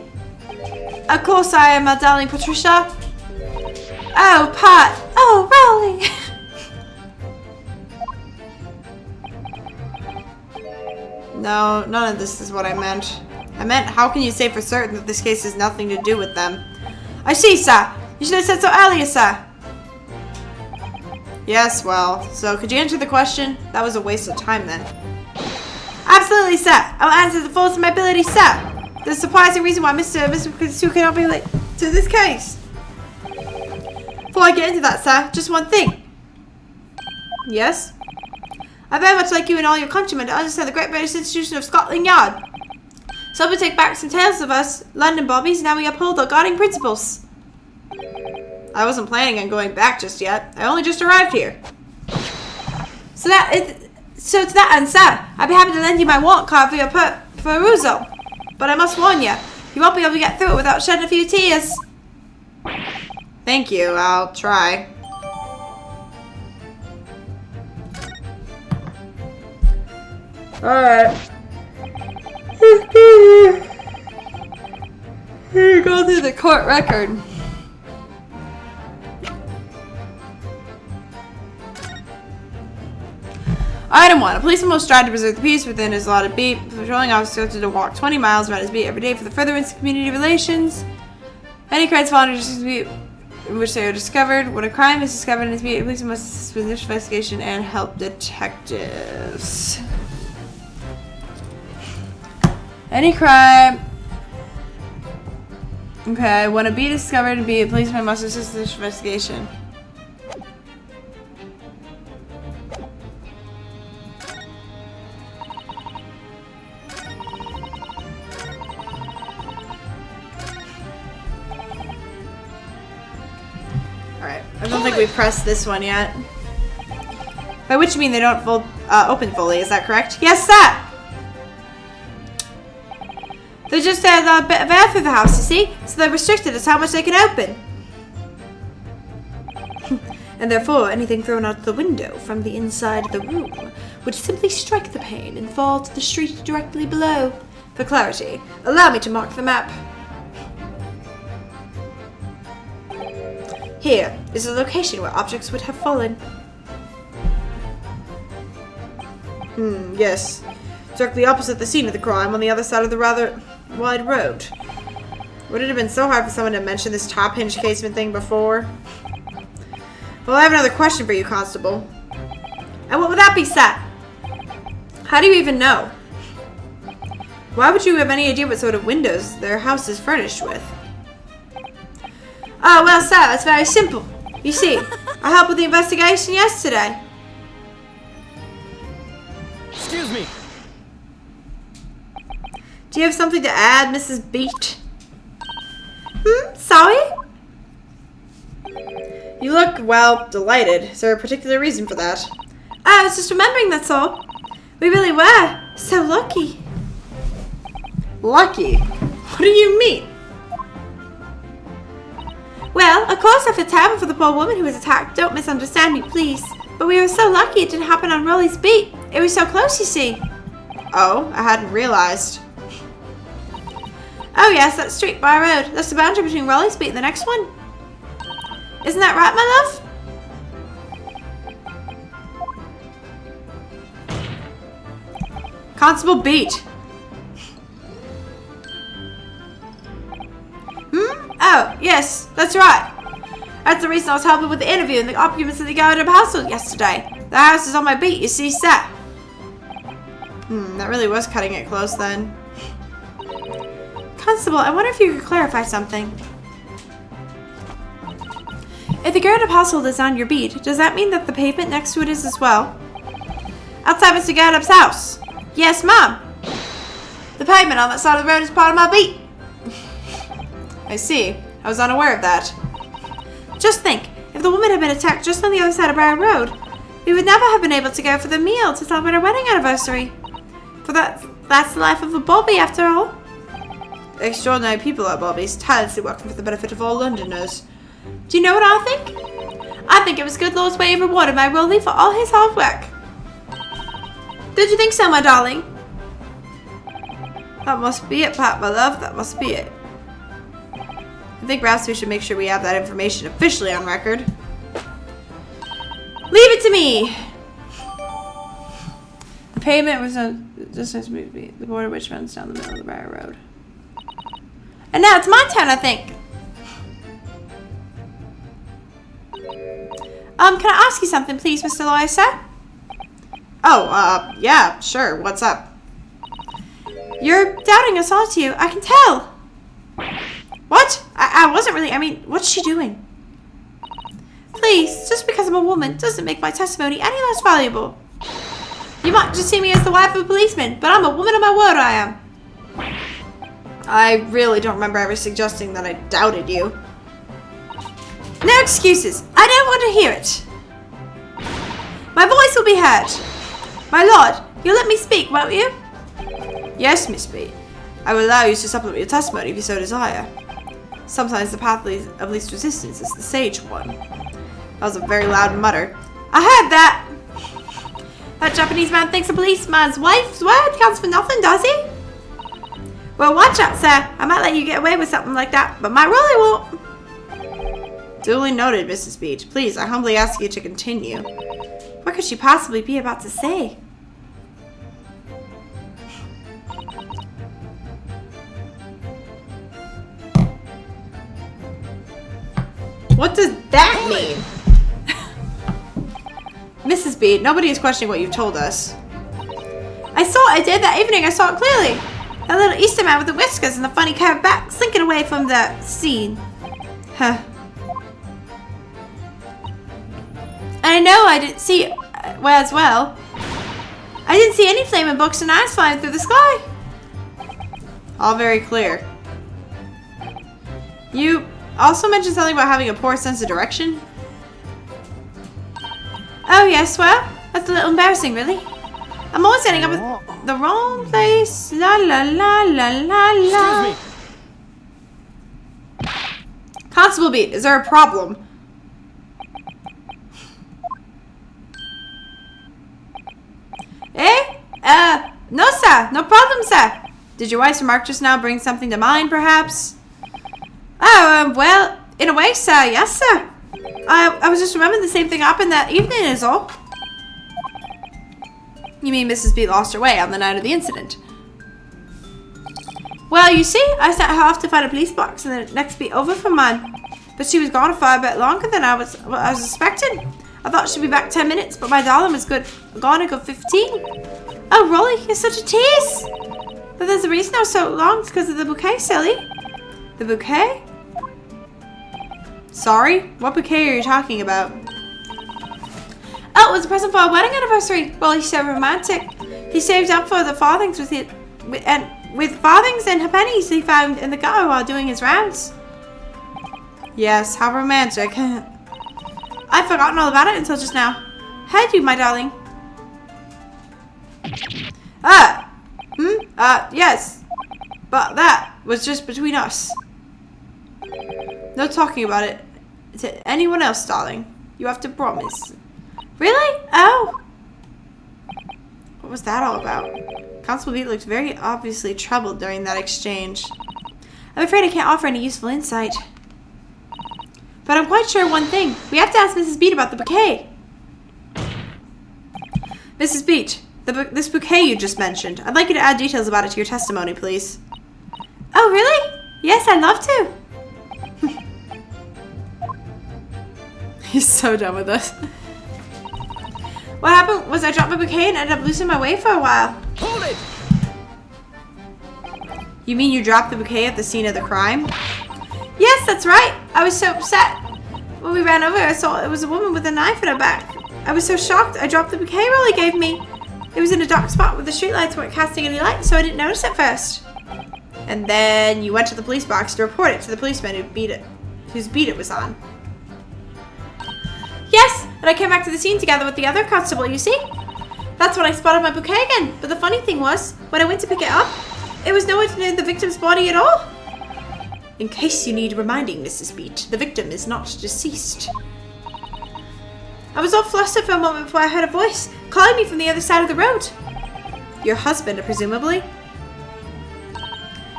Of course I am, my darling Patricia. Oh, Pat. Oh, Rolly. No, none of this is what I meant. I meant, how can you say for certain that this case has nothing to do with them? I see, sir. You should have said so earlier, sir. Yes, well, so could you answer the question? That was a waste of time then. Absolutely, sir. I will answer the fullest of my ability, sir. The surprising reason why Mr. Sue cannot be late to this case. Before I get into that, sir, just one thing. Yes? I very much like you and all your countrymen to understand the Great British Institution of Scotland Yard. So we take back some tales of us, London bobbies, and now we uphold our guiding principles. I wasn't planning on going back just yet. I only just arrived here. So to that end, sir, I'd be happy to lend you my wallet card for your perusal. But I must warn you, you won't be able to get through it without shedding a few tears. Thank you, I'll try. Alright. Go through the court record. Item 1. A policeman will strive to preserve the peace within his allotted beat. The patrolling officer is to walk 20 miles around his beat every day for the furtherance of community relations. Any crimes fall under his beat in which they are discovered. When a crime is discovered in his beat, a policeman must assist with initial investigation and help detectives. Any crime. Okay, when a beat is discovered, a policeman must assist with initial investigation. Alright, I don't think we've pressed this one yet. By which you mean they don't open fully, is that correct? Yes, sir! They just had a bit of air through the house, you see? So they're restricted as how much they can open. And therefore, anything thrown out the window from the inside of the room would simply strike the pane and fall to the street directly below. For clarity, allow me to mark the map. Here is the location where objects would have fallen. Yes. Directly opposite the scene of the crime, on the other side of the rather wide road. Would it have been so hard for someone to mention this top hinge casement thing before? Well, I have another question for you, Constable. And what would that be, sir? How do you even know? Why would you have any idea what sort of windows their house is furnished with? Oh, well, sir, it's very simple. You see, I helped with the investigation yesterday. Excuse me. Do you have something to add, Mrs. Beat? Sorry? You look, well, delighted. Is there a particular reason for that? I was just remembering, that's all. We really were. So lucky. Lucky? What do you mean? Well, of course I feel terrible for the poor woman who was attacked. Don't misunderstand me, please. But we were so lucky it didn't happen on Rolly's beat. It was so close, you see. Oh, I hadn't realized. Oh yes, that street by road. That's the boundary between Rolly's beat and the next one. Isn't that right, my love? Constable Beat. Oh, yes, that's right. That's the reason I was helping with the interview and the occupants of the Garden household yesterday. The house is on my beat, you see, sir. That really was cutting it close then. Constable, I wonder if you could clarify something. If the Garden household is on your beat, does that mean that the pavement next to it is as well? Outside Mr. Gardup's house. Yes, Mom. The pavement on that side of the road is part of my beat. I see. I was unaware of that. Just think, if the woman had been attacked just on the other side of our road, we would never have been able to go for the meal to celebrate our wedding anniversary. For that's the life of a Bobby, after all. Extraordinary people are Bobbies, tirelessly working for the benefit of all Londoners. Do you know what I think? I think it was good Lord's way of rewarding my Rolly for all his hard work. Don't you think so, my darling? That must be it, Pat, my love. That must be it. I think perhaps we should make sure we have that information officially on record. Leave it to me! The pavement was a distance between the border which runs down the middle of the Briar Road. And now it's my turn, I think. Can I ask you something, please, Mr. Lawyer, sir? Oh, yeah, sure. What's up? You're doubting us, aren't you? I can tell. What? I wasn't really. I mean, what's she doing? Please, just because I'm a woman doesn't make my testimony any less valuable. You might just see me as the wife of a policeman, but I'm a woman of my word, I am. I really don't remember ever suggesting that I doubted you. No excuses. I don't want to hear it. My voice will be heard. My lord, you'll let me speak, won't you? Yes, Miss B. I will allow you to supplement your testimony if you so desire. Sometimes the path of least resistance is the sage one. That was a very loud mutter. I heard that. That Japanese man thinks a policeman's wife's word counts for nothing, does he? Well, watch out, sir. I might let you get away with something like that, but my Rolly won't. Duly noted, Mrs. Beach. Please, I humbly ask you to continue. What could she possibly be about to say? What does that mean? Mrs. B, nobody is questioning what you've told us. I saw what I did that evening. I saw it clearly. That little Easter man with the whiskers and the funny curved back slinking away from the scene. Huh. And I know I didn't see it as well. I didn't see any flaming books and eyes flying through the sky. All very clear. You also mentioned something about having a poor sense of direction. Oh yes, well, that's a little embarrassing, really. I'm always ending up at the wrong place. La la la la la la. Excuse me. Constable Beat, is there a problem? Eh? No sir, no problem sir. Did your wife's remark just now bring something to mind, perhaps? Oh, well, in a way, sir, yes sir. I was just remembering the same thing happened that evening is all. You mean Mrs. B lost her way on the night of the incident? Well, you see, I sent her off to find a police box and the next beat over from mine. But she was gone a fair bit longer than I was expecting. I thought she'd be back 10 minutes, but my darling was gone a good 15. Oh, Rolly, you're such a tease. But there's a reason I was so long. It's because of the bouquet, silly. The bouquet? Sorry? What bouquet are you talking about? Oh, it was a present for our wedding anniversary. Well, he's so romantic. He saved up for the farthings with farthings and pennies he found in the gutter while doing his rounds. Yes, how romantic. I'd forgotten all about it until just now. Had you, my darling? Yes. But that was just between us. No talking about it to anyone else, darling. You have to promise. Really? Oh. What was that all about? Constable Beat looked very obviously troubled during that exchange. I'm afraid I can't offer any useful insight. But I'm quite sure of one thing. We have to ask Mrs. Beat about the bouquet. Mrs. Beat, this bouquet you just mentioned. I'd like you to add details about it to your testimony, please. Oh, really? Yes, I'd love to. He's so done with us. What happened was I dropped my bouquet and ended up losing my way for a while. Hold it! You mean you dropped the bouquet at the scene of the crime? Yes, that's right. I was so upset. When we ran over, I saw it was a woman with a knife in her back. I was so shocked, I dropped the bouquet Rolly gave me. It was in a dark spot where the streetlights weren't casting any light, so I didn't notice it first. And then you went to the police box to report it to the policeman whose beat it was on. Yes, and I came back to the scene together with the other constable, you see? That's when I spotted my bouquet again. But the funny thing was, when I went to pick it up, it was nowhere near the victim's body at all. In case you need reminding, Mrs. Beat, the victim is not deceased. I was all flustered for a moment before I heard a voice calling me from the other side of the road. Your husband, presumably?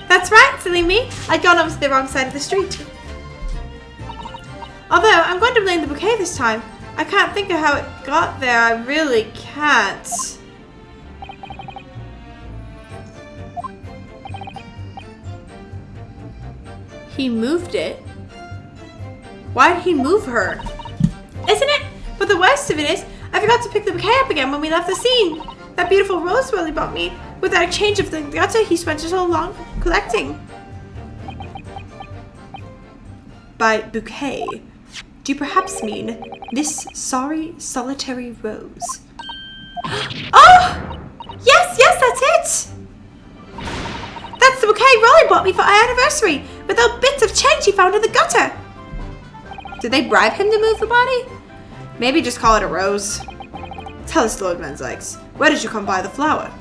That's right, silly me. I'd gone over to the wrong side of the street. Although, I'm going to blame the bouquet this time. I can't think of how it got there. I really can't. He moved it? Why did he move her? Isn't it? But the worst of it is, I forgot to pick the bouquet up again when we left the scene. That beautiful rose Rolly bought me With that exchange of the gutter he spent so long collecting. By bouquet, do you perhaps mean this sorry, solitary rose? Oh! Yes, that's it! That's the bouquet Rolly bought me for our anniversary, with those bits of change he found in the gutter. Did they bribe him to move the body? Maybe just call it a rose. Tell us, Lord Menzikes, where did you come by the flower?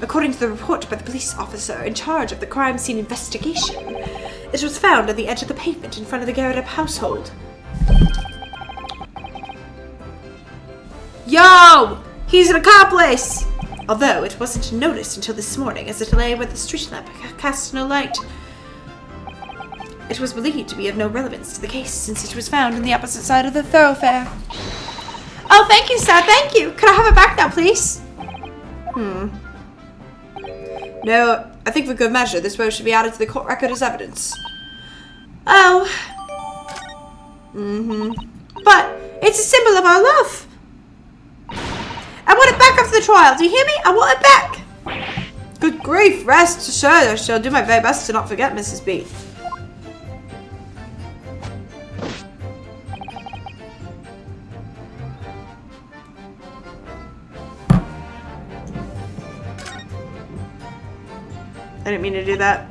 According to the report by the police officer in charge of the crime scene investigation, it was found on the edge of the pavement in front of the Garrett household. Yo! He's an accomplice! Although it wasn't noticed until this morning as it lay where the street lamp cast no light. It was believed to be of no relevance to the case since it was found on the opposite side of the thoroughfare. Oh, thank you, sir, thank you! Could I have it back now, please? No, I think for good measure, this rose should be added to the court record as evidence. Oh. But it's a symbol of our love. I want it back after the trial. Do you hear me? I want it back. Good grief, rest assured I shall do my very best to not forget, Mrs. B. I didn't mean to do that.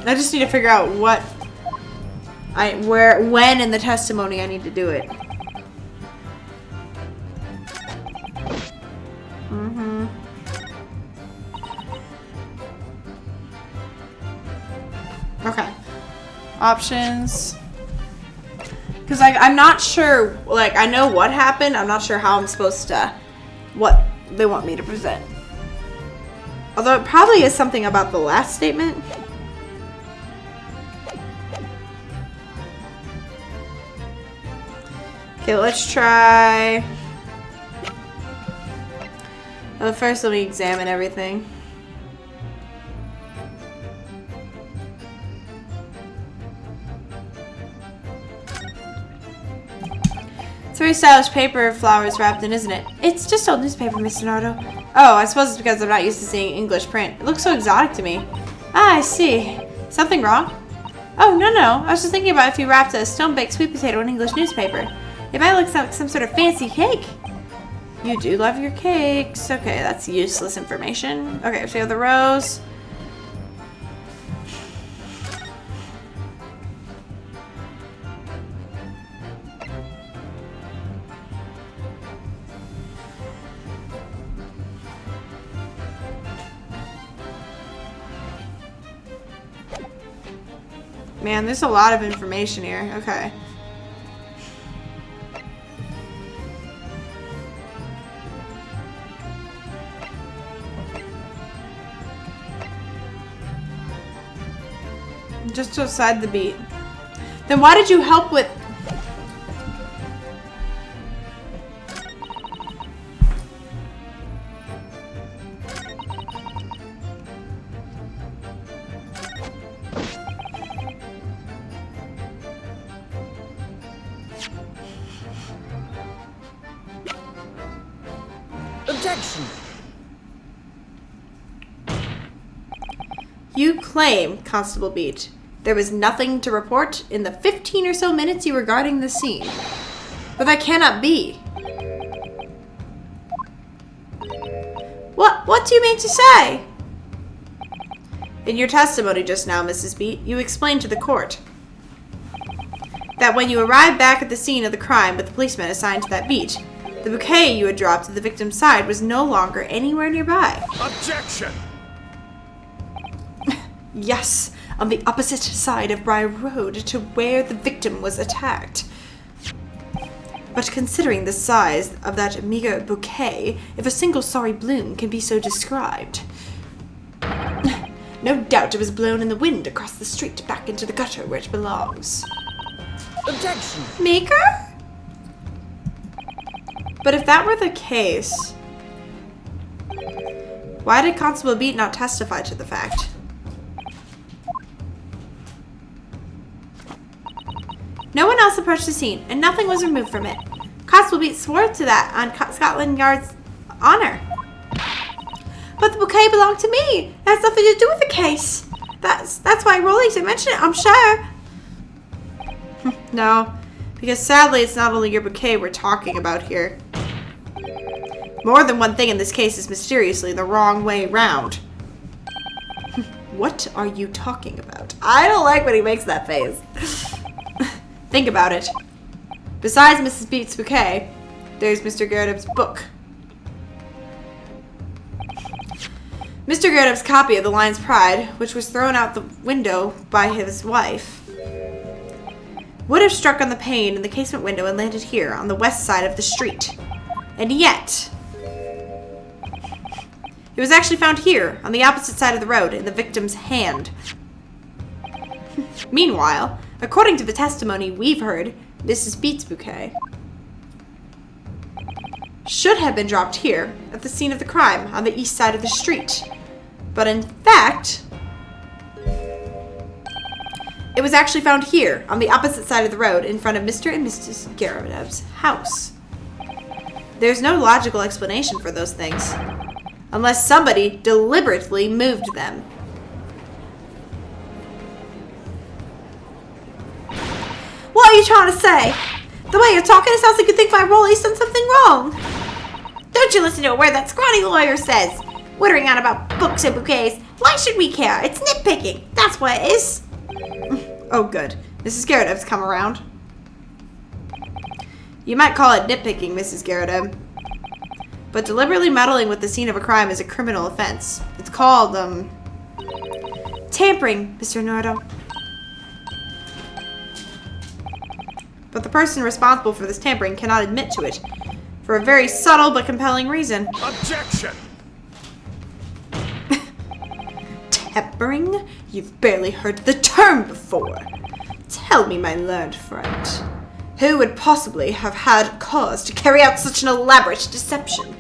I just need to figure out when in the testimony I need to do it. Okay. Options. Because I'm not sure, like, I know what happened. I'm not sure how I'm supposed to, what they want me to present. Although it probably is something about the last statement. Okay, let's try. Well, first let me examine everything. It's very stylish paper flowers wrapped in, isn't it? It's just old newspaper, Mr. Nardo. Oh, I suppose it's because I'm not used to seeing English print. It looks so exotic to me. Ah, I see. Something wrong? Oh, no. I was just thinking about if you wrapped a stone-baked sweet potato in English newspaper. It might look like some sort of fancy cake. You do love your cakes. Okay, that's useless information. Okay, so you have the rose. Man, there's a lot of information here. Okay. Just outside the beat. Then why did you help with... Objection! You claim, Constable Beat, there was nothing to report in the 15 or so minutes you were guarding the scene. But that cannot be. What do you mean to say? In your testimony just now, Mrs. Beat, you explained to the court that when you arrived back at the scene of the crime with the policeman assigned to that beat, the bouquet you had dropped at the victim's side was no longer anywhere nearby. Objection! Yes, on the opposite side of Briar Road to where the victim was attacked. But considering the size of that meager bouquet, if a single sorry bloom can be so described, no doubt it was blown in the wind across the street back into the gutter where it belongs. Objection! Meeker? But if that were the case, why did Constable Beat not testify to the fact? else approached the scene, and nothing was removed from it. Constable Beat swore to that on Scotland Yard's honor. But the bouquet belonged to me. It has nothing to do with the case. That's why Rolly didn't mention it, I'm sure. No, because sadly it's not only your bouquet we're talking about here. More than one thing in this case is mysteriously the wrong way round. What are you talking about? I don't like when he makes that face. Think about it. Besides Mrs. Beat's bouquet, there's Mr. Gerardov's book. Mr. Gerardov's copy of The Lion's Pride, which was thrown out the window by his wife, would have struck on the pane in the casement window and landed here on the west side of the street. And yet, it was actually found here on the opposite side of the road in the victim's hand. Meanwhile, according to the testimony we've heard, Mrs. Beat's bouquet should have been dropped here at the scene of the crime on the east side of the street. But in fact, it was actually found here on the opposite side of the road in front of Mr. and Mrs. Gerardov's house. There's no logical explanation for those things, unless somebody deliberately moved them. What are you trying to say? The way you're talking, it sounds like you think my Rolly's done something wrong. Don't you listen to a word that scrawny lawyer says. Whittering on about books and bouquets. Why should we care? It's nitpicking. That's what it is. Oh, good. Mrs. Gerardov's come around. You might call it nitpicking, Mrs. Gerardov. But deliberately meddling with the scene of a crime is a criminal offense. It's called, tampering, Mr. Nardo. But the person responsible for this tampering cannot admit to it, for a very subtle but compelling reason. Objection! Tampering? You've barely heard the term before. Tell me, my learned friend, who would possibly have had cause to carry out such an elaborate deception?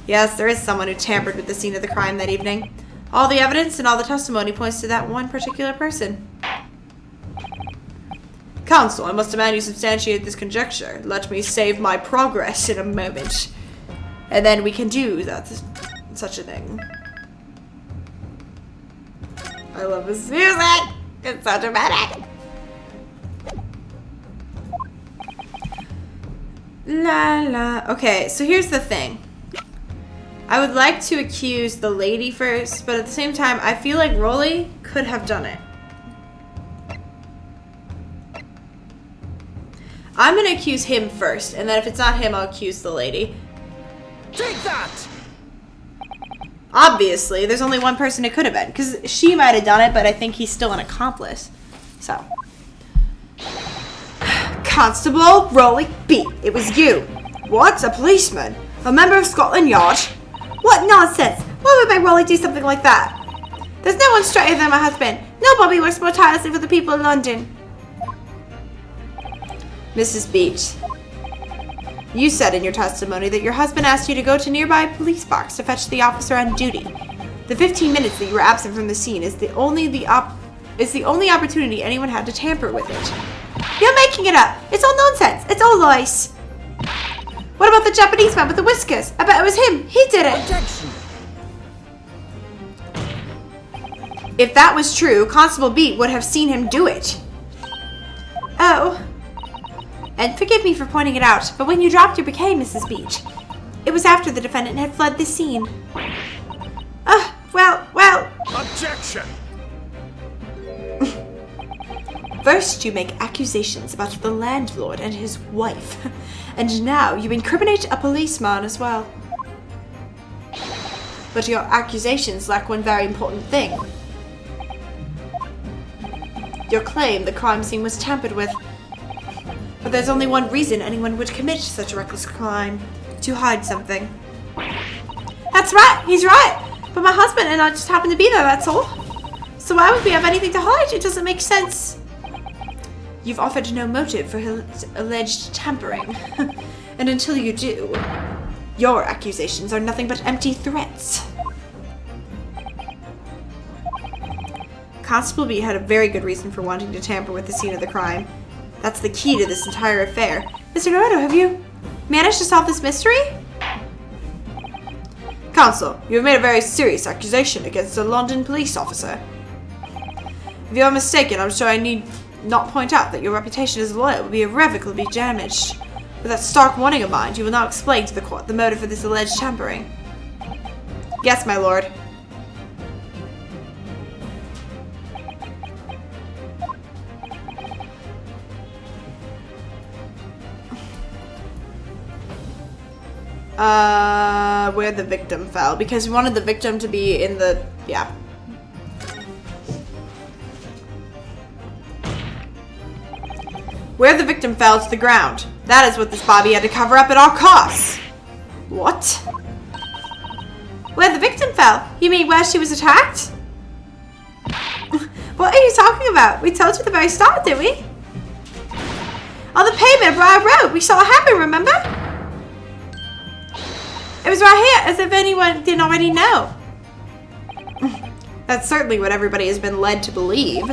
Yes, there is someone who tampered with the scene of the crime that evening. All the evidence and all the testimony points to that one particular person. Counsel, I must demand you substantiate this conjecture. Let me save my progress in a moment. And then we can do such a thing. I love this music. It's so dramatic. La la. Okay, so here's the thing. I would like to accuse the lady first, but at the same time, I feel like Rolly could have done it. I'm gonna accuse him first, and then if it's not him, I'll accuse the lady. Take that! Obviously, there's only one person it could have been, because she might have done it, but I think he's still an accomplice. So. Constable Rolly B. It was you. What? A policeman? A member of Scotland Yard? What nonsense! Why would my Rolly do something like that? There's no one straighter than my husband. Nobody works more tirelessly for the people in London. Mrs. Beach, you said in your testimony that your husband asked you to go to a nearby police box to fetch the officer on duty. The 15 minutes that you were absent from the scene is the only opportunity anyone had to tamper with it. You're making it up. It's all nonsense. It's all lies. What about the Japanese man with the whiskers? I bet it was him. He did it. Objection! If that was true, Constable Beat would have seen him do it. Oh. And forgive me for pointing it out, but when you dropped your bouquet, Mrs. Beach, it was after the defendant had fled the scene. Well. Objection! First, you make accusations about the landlord and his wife, and now you incriminate a policeman as well. But your accusations lack one very important thing. Your claim the crime scene was tampered with. But there's only one reason anyone would commit such a reckless crime. To hide something. That's right, he's right. But my husband and I just happened to be there, that's all. So why would we have anything to hide? It doesn't make sense. You've offered no motive for his alleged tampering. And until you do, your accusations are nothing but empty threats. Constable B had a very good reason for wanting to tamper with the scene of the crime. That's the key to this entire affair. Mr. Naruto, have you managed to solve this mystery? Counsel, you have made a very serious accusation against a London police officer. If you are mistaken, I'm sure I need not point out that your reputation as a lawyer will be irrevocably damaged. With that stark warning in mind, you will now explain to the court the motive for this alleged tampering. Yes, my lord. Where the victim fell, because we wanted the victim to be in the, yeah. Where the victim fell to the ground. That is what this Bobby had to cover up at all costs. What? Where the victim fell? You mean where she was attacked? What are you talking about? We told you at the very start, didn't we? On the pavement of Briar Road, we saw it happen, remember? It was right here, as if anyone didn't already know. That's certainly what everybody has been led to believe.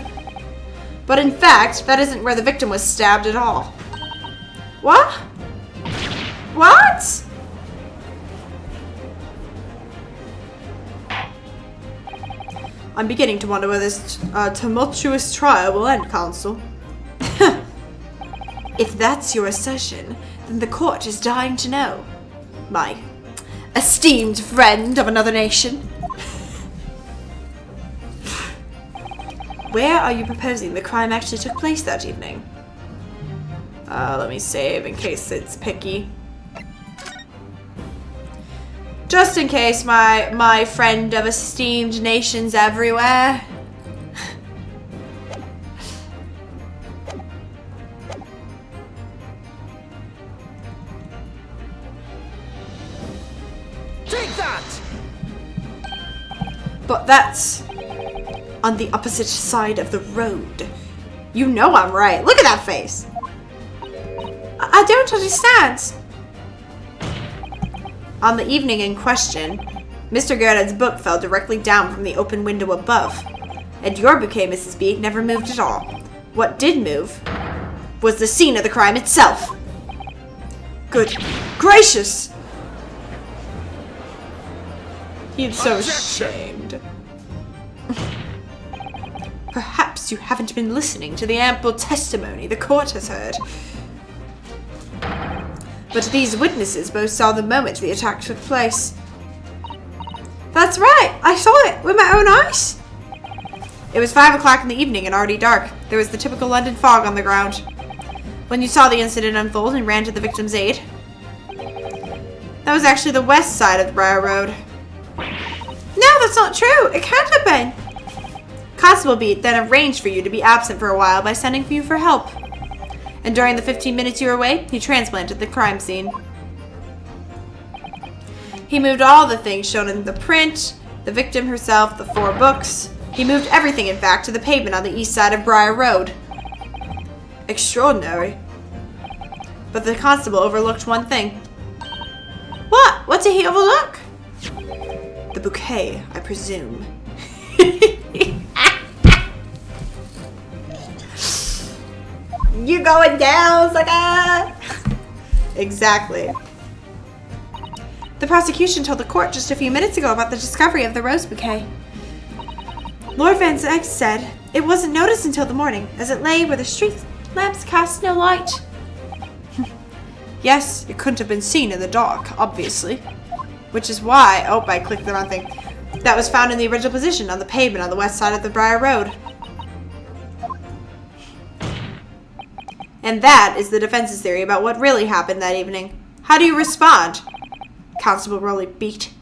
But in fact, that isn't where the victim was stabbed at all. What? What? I'm beginning to wonder where this tumultuous trial will end, Counsel. If that's your assertion, then the court is dying to know. My esteemed friend of another nation. Where are you proposing the crime actually took place that evening? Let me save in case it's picky. Just in case, my friend of esteemed nations everywhere. Take that! But that's on the opposite side of the road. You know I'm right. Look at that face. I don't understand. On the evening in question, Mr. Gerard's book fell directly down from the open window above, and your bouquet, Mrs. B, never moved at all. What did move was the scene of the crime itself. Good gracious! He's so ashamed. Perhaps you haven't been listening to the ample testimony the court has heard. But these witnesses both saw the moment the attack took place. That's right! I saw it with my own eyes! It was 5 o'clock in the evening and already dark. There was the typical London fog on the ground. When you saw the incident unfold and ran to the victim's aid. That was actually the west side of the Briar Road. No, that's not true! It can't have been! Constable Beat then arranged for you to be absent for a while by sending for you for help. And during the 15 minutes you were away, he transplanted the crime scene. He moved all the things shown in the print, the victim herself, the 4 books. He moved everything, in fact, to the pavement on the east side of Briar Road. Extraordinary. But the constable overlooked one thing. What? What did he overlook? The bouquet, I presume. You going down, sucker? Exactly. The prosecution told the court just a few minutes ago about the discovery of the rose bouquet. Lord Van Eyck said it wasn't noticed until the morning, as it lay where the street lamps cast no light. Yes, it couldn't have been seen in the dark, obviously. Which is why, oh, I clicked the wrong thing. That was found in the original position on the pavement on the west side of the Briar Road. And that is the defense's theory about what really happened that evening. How do you respond? Constable Rowley Beat.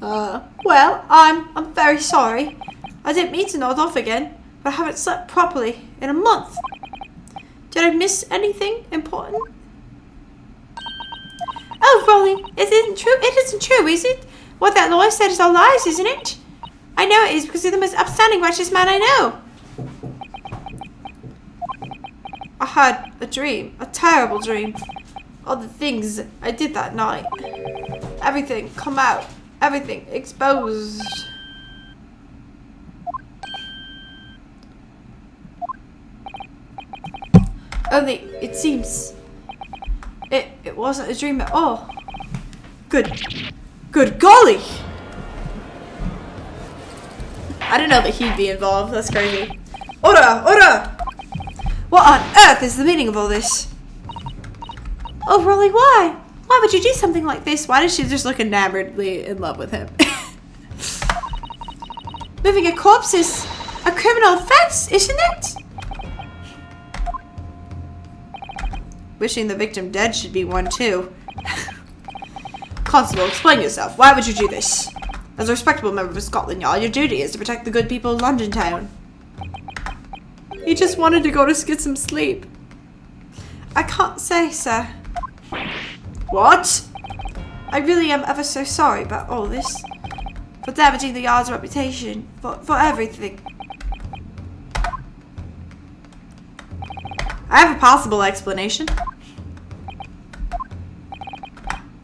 Well, I'm very sorry. I didn't mean to nod off again, but I haven't slept properly in a month. Did I miss anything important? Oh, Rowley, it isn't true. It isn't true, is it? What that lawyer said is all lies, isn't it? I know it is because you're the most upstanding, righteous man I know. I had a dream, a terrible dream. All the things I did that night. Everything come out Everything exposed. Only, it seems... It wasn't a dream at all. Good golly! I didn't know that he'd be involved. That's crazy. Order! What on earth is the meaning of all this? Oh, Rolly, why? Why would you do something like this? Why does she just look enamoredly in love with him? Moving a corpse is a criminal offense, isn't it? Wishing the victim dead should be one too. Constable, explain yourself. Why would you do this? As a respectable member of Scotland Yard, your duty is to protect the good people of London town. He just wanted to go to get some sleep. I can't say, sir. What? I really am ever so sorry about all this. For damaging the Yard's reputation. For everything. I have a possible explanation.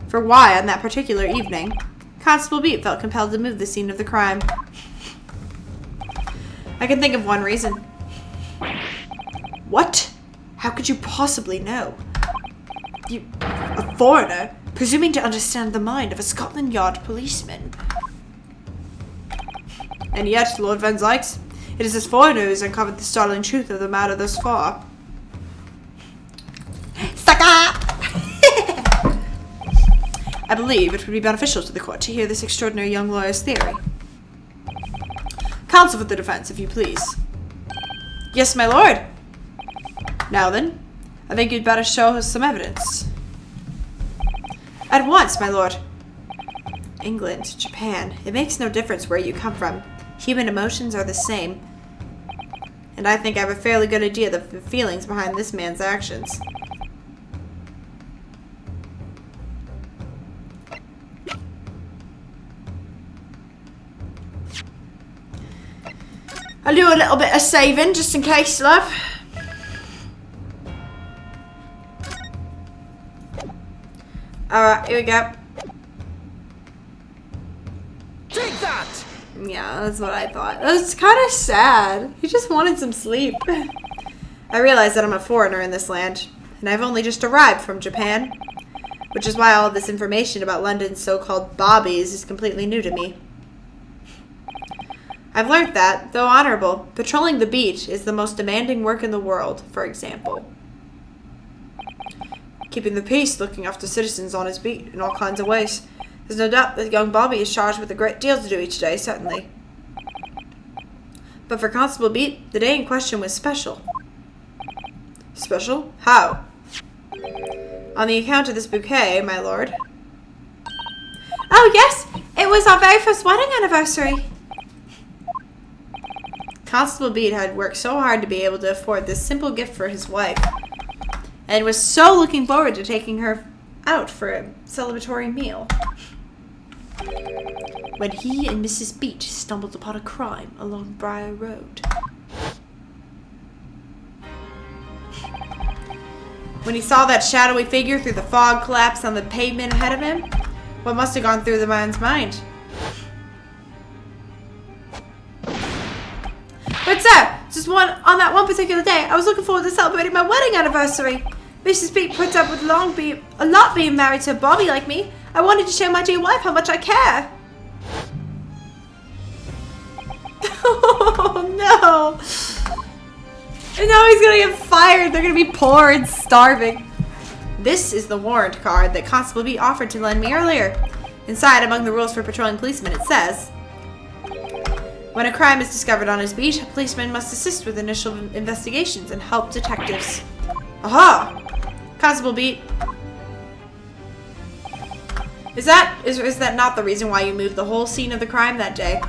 For why, on that particular evening, Constable Beat felt compelled to move the scene of the crime. I can think of one reason. What? How could you possibly know? You, a foreigner, presuming to understand the mind of a Scotland Yard policeman. And yet, Lord Van Zykes, it is this foreigner who has uncovered the startling truth of the matter thus far. Sucker! I believe it would be beneficial to the court to hear this extraordinary young lawyer's theory. Counsel for the defense, if you please. Yes, my lord. Now then, I think you'd better show us some evidence. At once, my lord. England, Japan, it makes no difference where you come from. Human emotions are the same. And I think I have a fairly good idea of the feelings behind this man's actions. I'll do a little bit of saving just in case, love. Alright, here we go. Take that! Yeah, that's what I thought. That was kind of sad. He just wanted some sleep. I realize that I'm a foreigner in this land, and I've only just arrived from Japan, which is why all of this information about London's so-called bobbies is completely new to me. I've learned that, though honorable, patrolling the beat is the most demanding work in the world, for example. Keeping the peace, looking after citizens on his beat in all kinds of ways. There's no doubt that young Bobby is charged with a great deal to do each day, certainly. But for Constable Beat, the day in question was special. Special? How? On the account of this bouquet, my lord. Oh yes, it was our very first wedding anniversary. Constable Beat had worked so hard to be able to afford this simple gift for his wife, and was so looking forward to taking her out for a celebratory meal, when he and Mrs. Beat stumbled upon a crime along Briar Road. When he saw that shadowy figure through the fog collapse on the pavement ahead of him, what must have gone through the man's mind? But sir, just on that one particular day, I was looking forward to celebrating my wedding anniversary. Mrs. Beat puts up with a lot being married to a Bobby like me. I wanted to show my dear wife how much I care. Oh no. And now he's gonna get fired. They're gonna be poor and starving. This is the warrant card that Constable Beat offered to lend me earlier. Inside, among the rules for patrolling policemen, it says, when a crime is discovered on his beat, a policeman must assist with initial investigations and help detectives. Aha! Constable Beat. Is that not the reason why you moved the whole scene of the crime that day?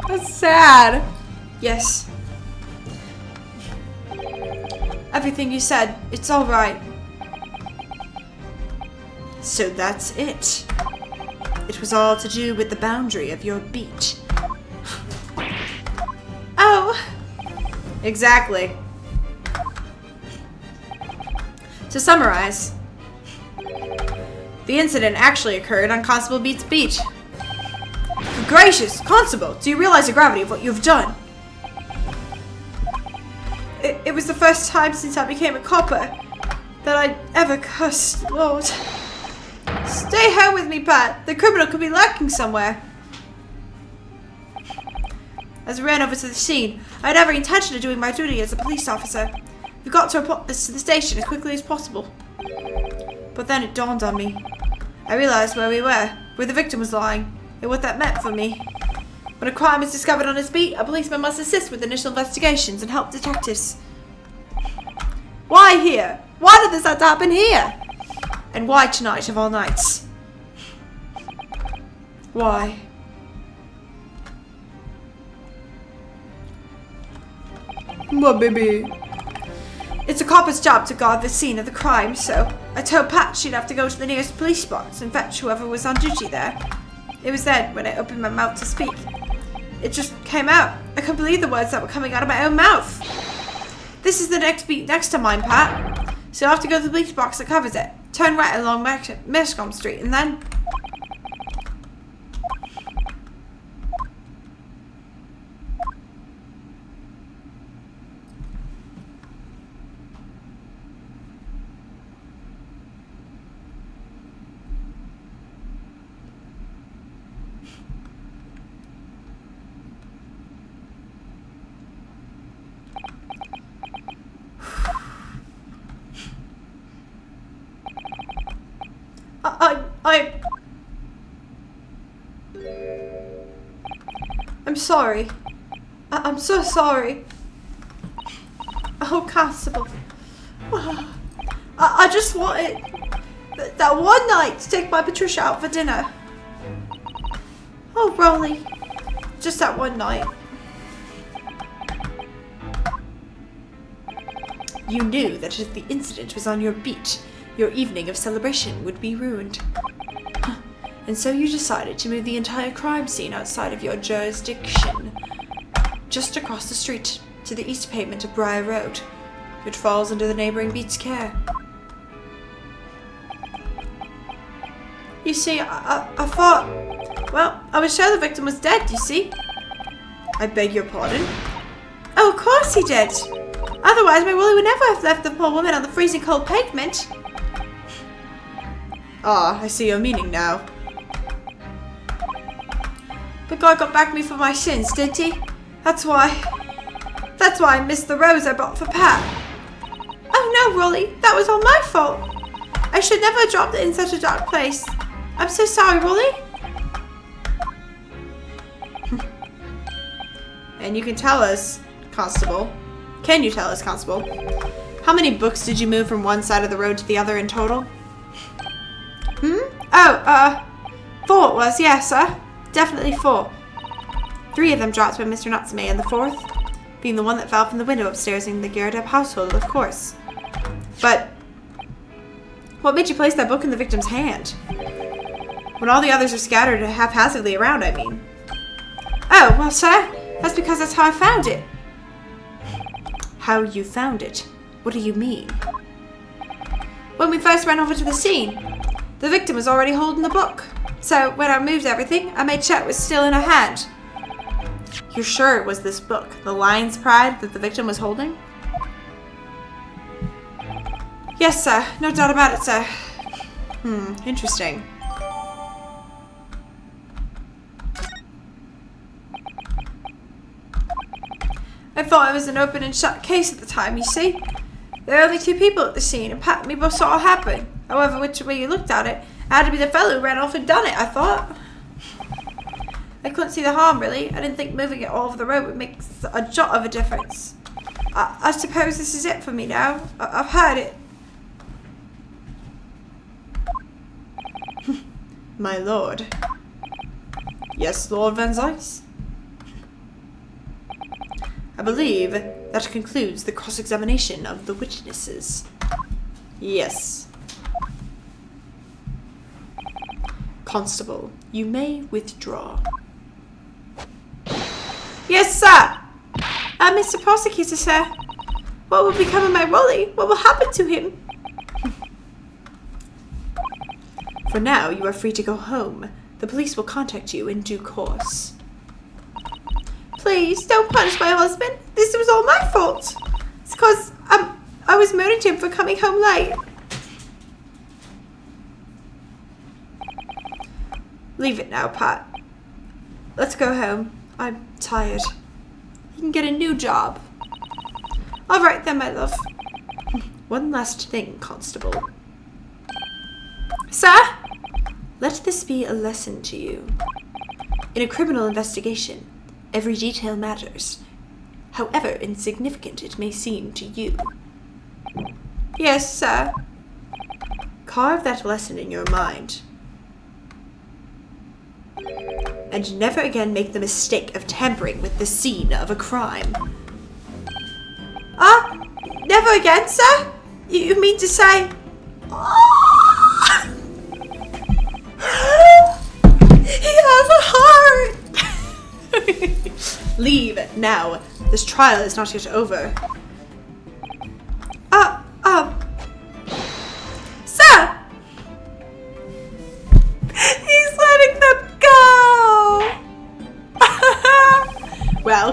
That's sad. Yes. Everything you said, it's all right. So that's it. It was all to do with the boundary of your beat. Oh. Exactly. To summarize, The incident actually occurred on Constable Beat's beat. Good gracious, Constable, do you realize the gravity of what you've done? It was the first time since I became a copper that I'd ever cussed, Lord. Stay home with me, Pat. The criminal could be lurking somewhere. As we ran over to the scene, I had every intention of doing my duty as a police officer. We got to report this to the station as quickly as possible. But then it dawned on me. I realized where we were, where the victim was lying, and what that meant for me. When a crime is discovered on his beat, a policeman must assist with initial investigations and help detectives. Why here? Why did this have to happen here? And why tonight of all nights? Why? What, baby? It's a copper's job to guard the scene of the crime, so I told Pat she'd have to go to the nearest police box and fetch whoever was on duty there. It was then when I opened my mouth to speak. It just came out. I couldn't believe the words that were coming out of my own mouth. This is the next beat next to mine, Pat. So you'll have to go to the police box that covers it. Turn right along Mescom Street and then... I'm sorry. I'm so sorry. Oh, Constable. I just wanted that one night to take my Patricia out for dinner. Oh, Rolly. Just that one night. You knew that if the incident was on your beat, your evening of celebration would be ruined. And so you decided to move the entire crime scene outside of your jurisdiction, just across the street to the east pavement of Briar Road, which falls under the neighboring beat's care. You see, I thought, well, I was sure the victim was dead, you see. I beg your pardon? Oh, of course he did. Otherwise, my Willie would never have left the poor woman on the freezing cold pavement. Ah, I see your meaning now. But God got back me for my sins, didn't he? That's why I missed the rose I bought for Pat. Oh no, Rolly, that was all my fault. I should never have dropped it in such a dark place. I'm so sorry, Rolly. And you can tell us, Constable. Can you tell us, Constable? How many books did you move from one side of the road to the other in total? Oh, 4 it was, yes, sir. Definitely 4. 3 of them dropped by Mr. Natsume, and the 4th being the one that fell from the window upstairs in the Gyarados household, of course. But what made you place that book in the victim's hand? When all the others are scattered haphazardly around, I mean. Oh, well, sir, that's because that's how I found it. How you found it? What do you mean? When we first ran over to the scene, the victim was already holding the book. So when I moved everything, I made sure it was still in her hand. You're sure it was this book, The Lion's Pride, that the victim was holding? Yes, sir. No doubt about it, sir. Interesting. I thought it was an open and shut case at the time, you see. There were only 2 people at the scene, and Pat and me both saw it happen. However, which way you looked at it had to be the fellow who ran off and done it, I thought. I couldn't see the harm, really. I didn't think moving it all over the road would make a jot of a difference. I suppose this is it for me now. I've heard it. My lord. Yes, Lord Van Zeiss? I believe that concludes the cross-examination of the witnesses. Yes. Constable, you may withdraw. Yes, sir! Mr. Prosecutor, sir. What will become of my Wally? What will happen to him? For now, you are free to go home. The police will contact you in due course. Please, don't punish my husband. This was all my fault. It's because I was moaning to him for coming home late. Leave it now, Pat. Let's go home. I'm tired. You can get a new job. All right then, my love. One last thing, Constable. Sir? Let this be a lesson to you. In a criminal investigation, every detail matters, however insignificant it may seem to you. Yes, sir. Carve that lesson in your mind. And never again make the mistake of tampering with the scene of a crime. Never again, sir? You mean to say... He has a heart! Leave now. This trial is not yet over. Sir! He's letting them go! Well,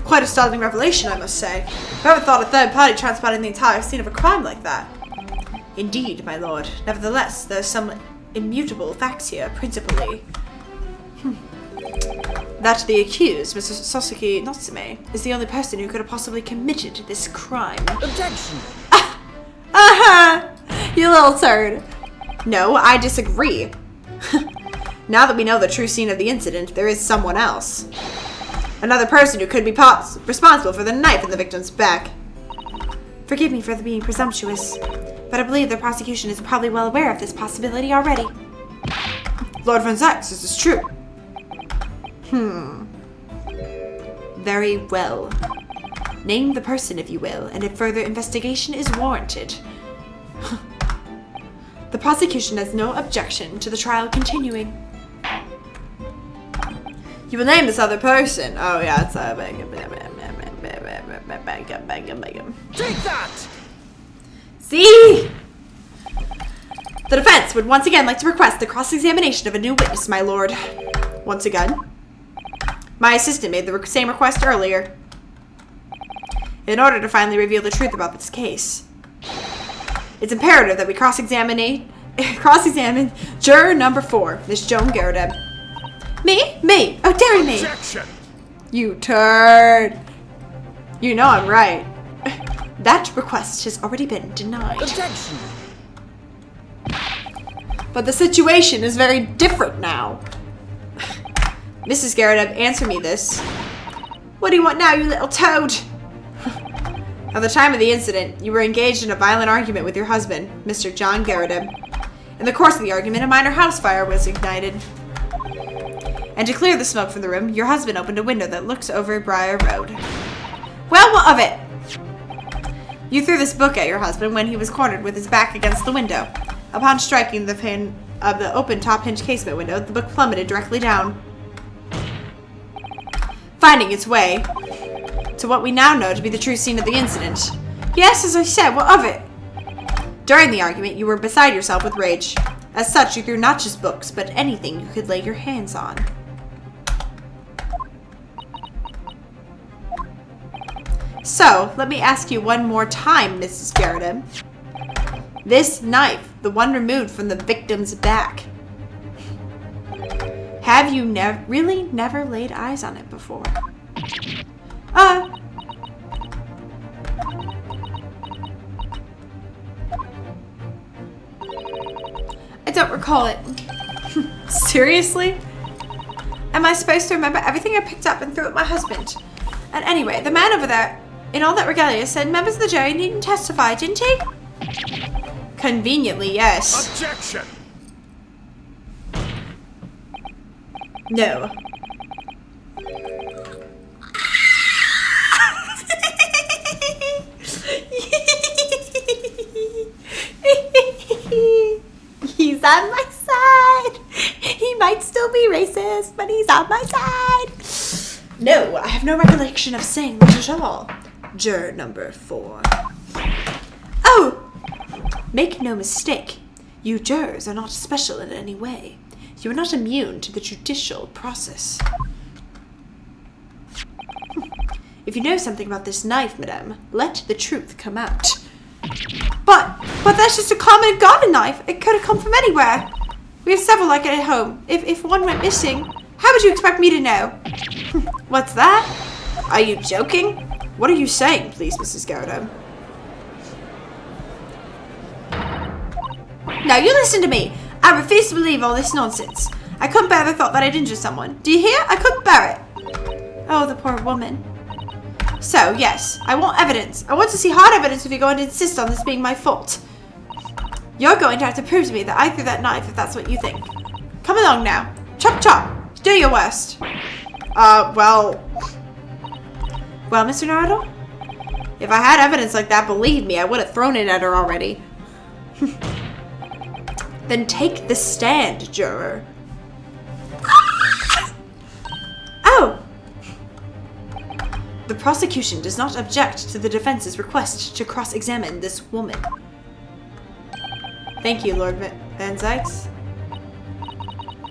quite a startling revelation, I must say. Whoever thought a third party transporting the entire scene of a crime like that? Indeed, my lord. Nevertheless, there's some immutable facts here, principally. That the accused, Mr. Sasuke Natsume, is the only person who could have possibly committed this crime. Objection! You little turd. No, I disagree. Now that we know the true scene of the incident, there is someone else. Another person who could be responsible for the knife in the victim's back. Forgive me for being presumptuous, but I believe the prosecution is probably well aware of this possibility already. Lord Von Zyx, is this true? Very well. Name the person, if you will, and if further investigation is warranted. The prosecution has no objection to the trial continuing. You will name this other person. Oh yeah, it's Take that! See? The defense would once again like to request the cross-examination of a new witness, my lord. Once again. My assistant made the same request earlier. In order to finally reveal the truth about this case. It's imperative that we cross-examine juror number 4, Miss Joan Garrett. Me? Me? Oh, dare me! Objection! You turd! You know I'm right. That request has already been denied. Objection! But the situation is very different now. Mrs. Garrett, answer me this. What do you want now, you little toad? At the time of the incident, you were engaged in a violent argument with your husband, Mr. John Garrett. In the course of the argument, a minor house fire was ignited. And to clear the smoke from the room, your husband opened a window that looks over Briar Road. Well, what of it? You threw this book at your husband when he was cornered with his back against the window. Upon striking the pane of the open top hinge casement window, the book plummeted directly down, finding its way to what we now know to be the true scene of the incident. Yes, as I said, what of it? During the argument, you were beside yourself with rage. As such, you threw not just books, but anything you could lay your hands on. So, let me ask you one more time, Mrs. Garrett. This knife, the one removed from the victim's back, have you really never laid eyes on it before? I don't recall it. Seriously? Am I supposed to remember everything I picked up and threw at my husband? And anyway, the man over there, in all that regalia, said members of the jury needn't testify, didn't he? Conveniently, yes. Objection! No. He's on my side. He might still be racist, but he's on my side. No, I have no recollection of saying that at all. Juror number 4. Oh! Make no mistake. You jurors are not special in any way. You are not immune to the judicial process. If you know something about this knife, madame, let the truth come out. But that's just a common garden knife. It could have come from anywhere. We have several like it at home. If one went missing, how would you expect me to know? What's that? Are you joking? What are you saying, please, Mrs. Garrett? Now, you listen to me. I refuse to believe all this nonsense. I couldn't bear the thought that I'd injure someone. Do you hear? I couldn't bear it. Oh, the poor woman. So, yes, I want evidence. I want to see hard evidence if you're going to insist on this being my fault. You're going to have to prove to me that I threw that knife if that's what you think. Come along now. Chop chop. Do your worst. Well, Mr. Naruto? If I had evidence like that, believe me, I would have thrown it at her already. Then take the stand, juror. Oh! The prosecution does not object to the defense's request to cross-examine this woman. Thank you, Lord Van Zykes.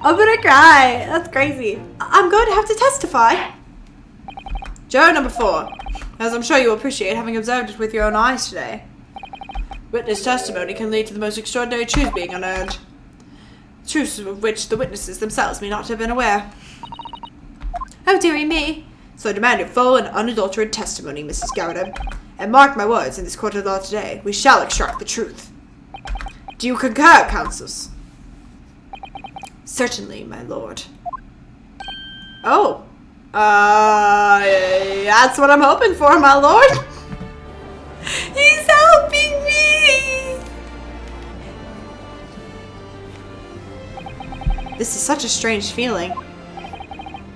I'm gonna cry. That's crazy. I'm going to have to testify. Juror number 4. As I'm sure you will appreciate, having observed it with your own eyes today. Witness testimony can lead to the most extraordinary truths being unearned. Truths of which the witnesses themselves may not have been aware. Oh, dearie me. So I demand your full and unadulterated testimony, Mrs. Garrett. And mark my words, in this court of law today, we shall extract the truth. Do you concur, counsels? Certainly, my lord. Oh. That's what I'm hoping for, my lord. He's helping me! This is such a strange feeling.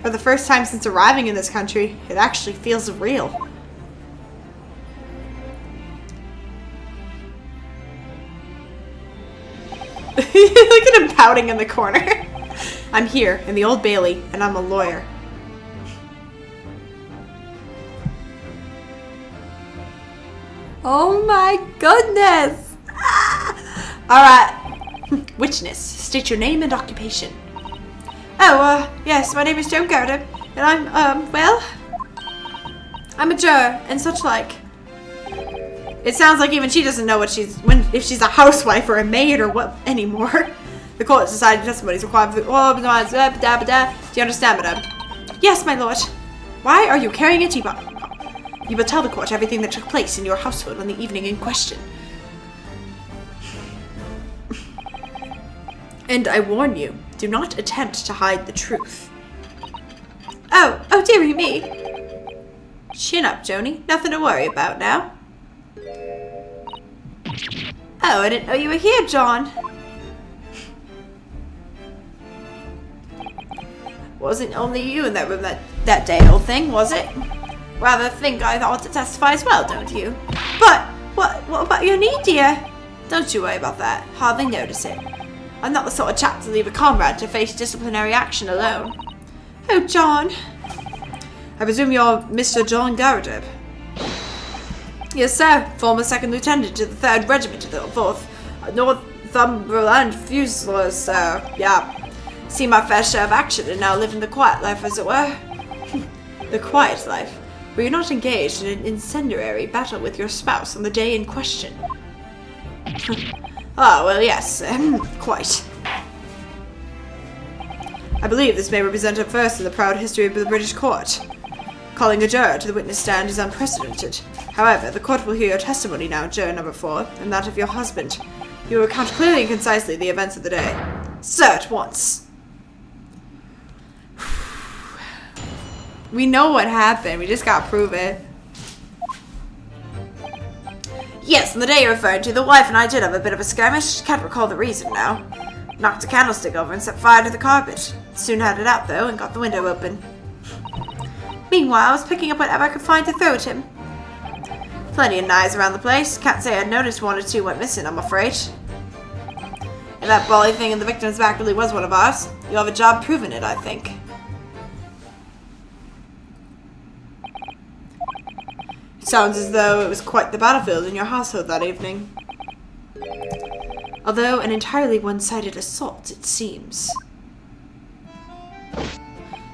For the first time since arriving in this country, it actually feels real. Look at him pouting in the corner. I'm here in the Old Bailey, and I'm a lawyer. Oh my goodness! Alright. Witness, state your name and occupation. Oh, yes, my name is Joan Garrett, and I'm, well, I'm a juror, and such like. It sounds like even she doesn't know what if she's a housewife or a maid or what anymore. The court decided testimony is required for do you understand, madam? Yes, my lord. Why are you carrying a teapot? You will tell the court everything that took place in your household on the evening in question. And I warn you, do not attempt to hide the truth. Oh, dearie me. Chin up, Joni. Nothing to worry about now. Oh, I didn't know you were here, John. Wasn't only you in that room that day, old thing, was it? Rather think I ought to testify as well, don't you? But, what about your knee, dear? Don't you worry about that. Hardly notice it. I'm not the sort of chap to leave a comrade to face disciplinary action alone. Oh, John. I presume you're Mr. John Garrett. Yes, sir. Former second lieutenant to the 3rd Regiment of the 4th Northumberland Fusiliers, sir. Yeah. Seen my fair share of action and now living the quiet life, as it were. The quiet life? Were you not engaged in an incendiary battle with your spouse on the day in question? Ah, well, yes, quite. I believe this may represent a first in the proud history of the British court. Calling a juror to the witness stand is unprecedented. However, the court will hear your testimony now, juror number 4, and that of your husband. You will recount clearly and concisely the events of the day. Sir, at once. We know what happened. We just gotta prove it. Yes, on the day you're referring to, the wife and I did have a bit of a skirmish. Can't recall the reason now. Knocked a candlestick over and set fire to the carpet. Soon had it out, though, and got the window open. Meanwhile, I was picking up whatever I could find to throw at him. Plenty of knives around the place. Can't say I'd noticed 1 or 2 went missing, I'm afraid. If that bally thing in the victim's back really was one of ours, you'll have a job proving it, I think. Sounds as though it was quite the battlefield in your household that evening. Although an entirely one-sided assault, it seems.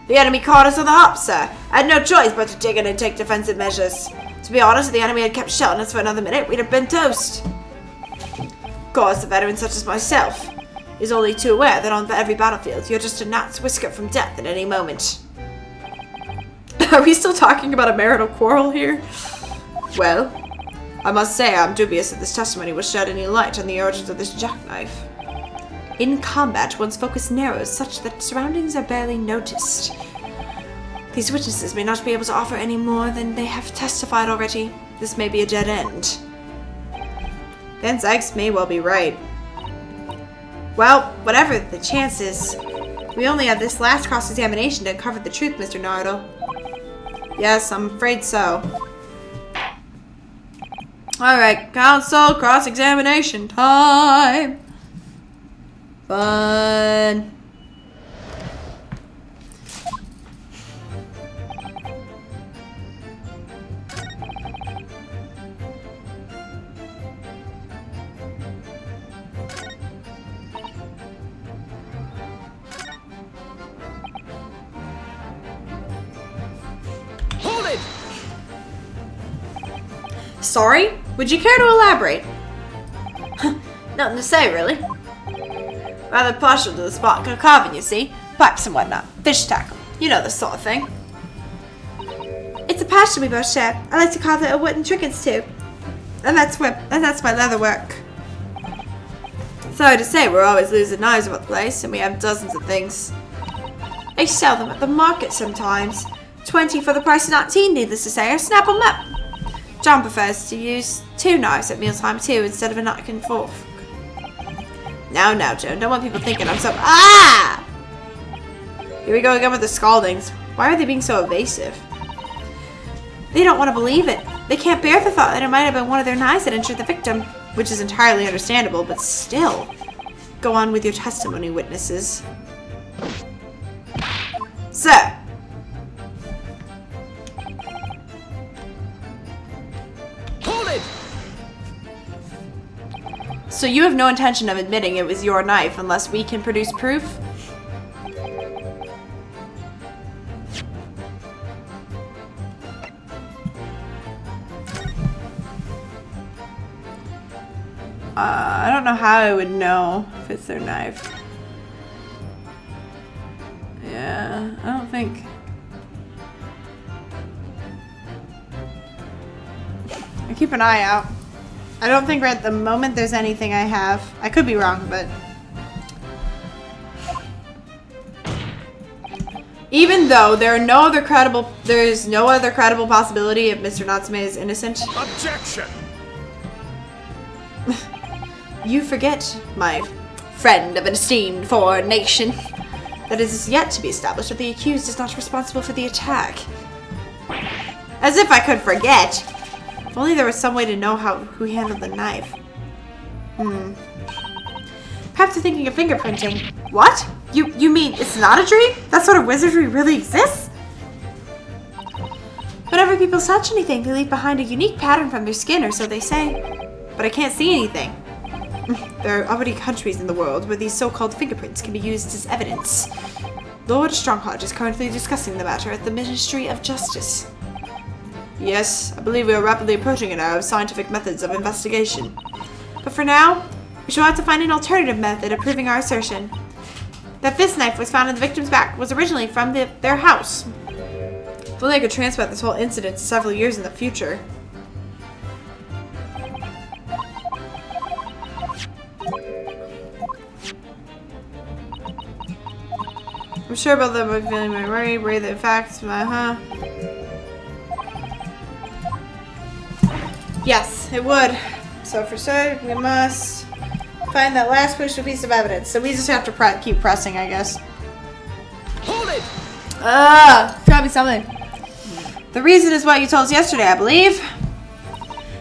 The enemy caught us on the hop, sir. I had no choice but to dig in and take defensive measures. To be honest, if the enemy had kept shelling us for another minute, we'd have been toast. Of course, a veteran such as myself is only too aware that on every battlefield, you're just a gnat's whisker from death at any moment. Are we still talking about a marital quarrel here? Well, I must say I'm dubious that this testimony will shed any light on the origins of this jackknife. In combat, one's focus narrows such that surroundings are barely noticed. These witnesses may not be able to offer any more than they have testified already. This may be a dead end. Van Zykes may well be right. Well, whatever the chances, we only have this last cross-examination to uncover the truth, Mr. Nardo. Yes, I'm afraid so. Alright, counsel, cross-examination time! Fun! Hold it! Sorry? Would you care to elaborate? Nothing to say, really. Rather partial to the spot carving, you see. Pipes and whatnot. Fish tackle. You know, this sort of thing. It's a passion we both share. I like to carve little wooden trinkets too. And that's my leather work. Sorry to say, we're always losing knives about the place, and we have dozens of things. They sell them at the market sometimes. 20 for the price of 19, needless to say, or snap them up. John prefers to use 2 knives at mealtime too, instead of a knife and fork. Now, Joan, don't want people thinking I'm so— Ah! Here we go again with the scaldings. Why are they being so evasive? They don't want to believe it. They can't bear the thought that it might have been one of their knives that injured the victim, which is entirely understandable, but still. Go on with your testimony, witnesses. Sir. Hold it! So you have no intention of admitting it was your knife unless we can produce proof? I don't know how I would know if it's their knife. Yeah, I don't think. I keep an eye out. I don't think right at the moment there's anything I have. I could be wrong, but even though there is no other credible possibility if Mr. Natsume is innocent. Objection! You forget, my friend of an esteemed foreign nation, that it is yet to be established that the accused is not responsible for the attack. As if I could forget. If only there was some way to know who handled the knife. Perhaps you're thinking of fingerprinting. What? You mean it's not a dream? That sort of wizardry really exists? Whenever people touch anything, they leave behind a unique pattern from their skin, or so they say. But I can't see anything. There are already countries in the world where these so-called fingerprints can be used as evidence. Lord Strongheart is currently discussing the matter at the Ministry of Justice. Yes, I believe we are rapidly approaching an era of scientific methods of investigation. But for now, we shall have to find an alternative method of proving our assertion. That this knife was found in the victim's back was originally from their house. If only I could transport this whole incident to several years in the future. I'm sure about them feeling my worry the facts, Yes, it would. So for sure, we must find that last crucial piece of evidence. So we just have to keep pressing, I guess. Hold it! Gotta be something. The reason is what you told us yesterday, I believe.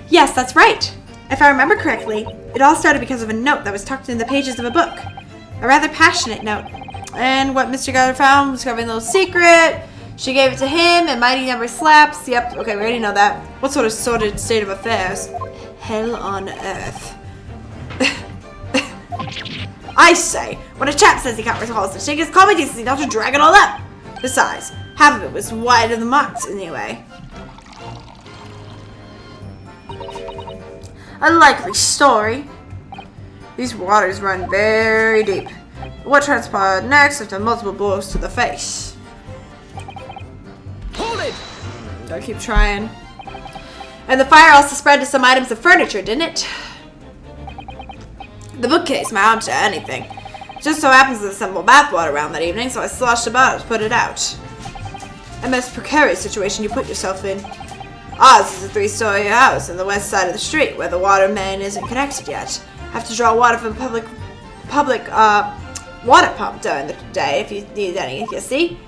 Yes, that's right. If I remember correctly, it all started because of a note that was tucked in the pages of a book. A rather passionate note. And what Mr. Geller found was covering a little secret. She gave it to him, and mighty number slaps. Yep, okay, we already know that. What sort of sordid state of affairs? Hell on earth. I say, when a chap says he can't recall the tickets, call me decency not to drag it all up. Besides, half of it was wide of the marks anyway. A likely story. These waters run very deep. What transpired next after multiple blows to the face? Hold it! Gotta keep trying. And the fire also spread to some items of furniture, didn't it? The bookcase mounted to anything. Just so happens to assemble bathwater around that evening, so I sloshed about to put it out. A most precarious situation you put yourself in. Ours is a 3-story house on the west side of the street where the water main isn't connected yet. Have to draw water from public water pump during the day if you need any, you see.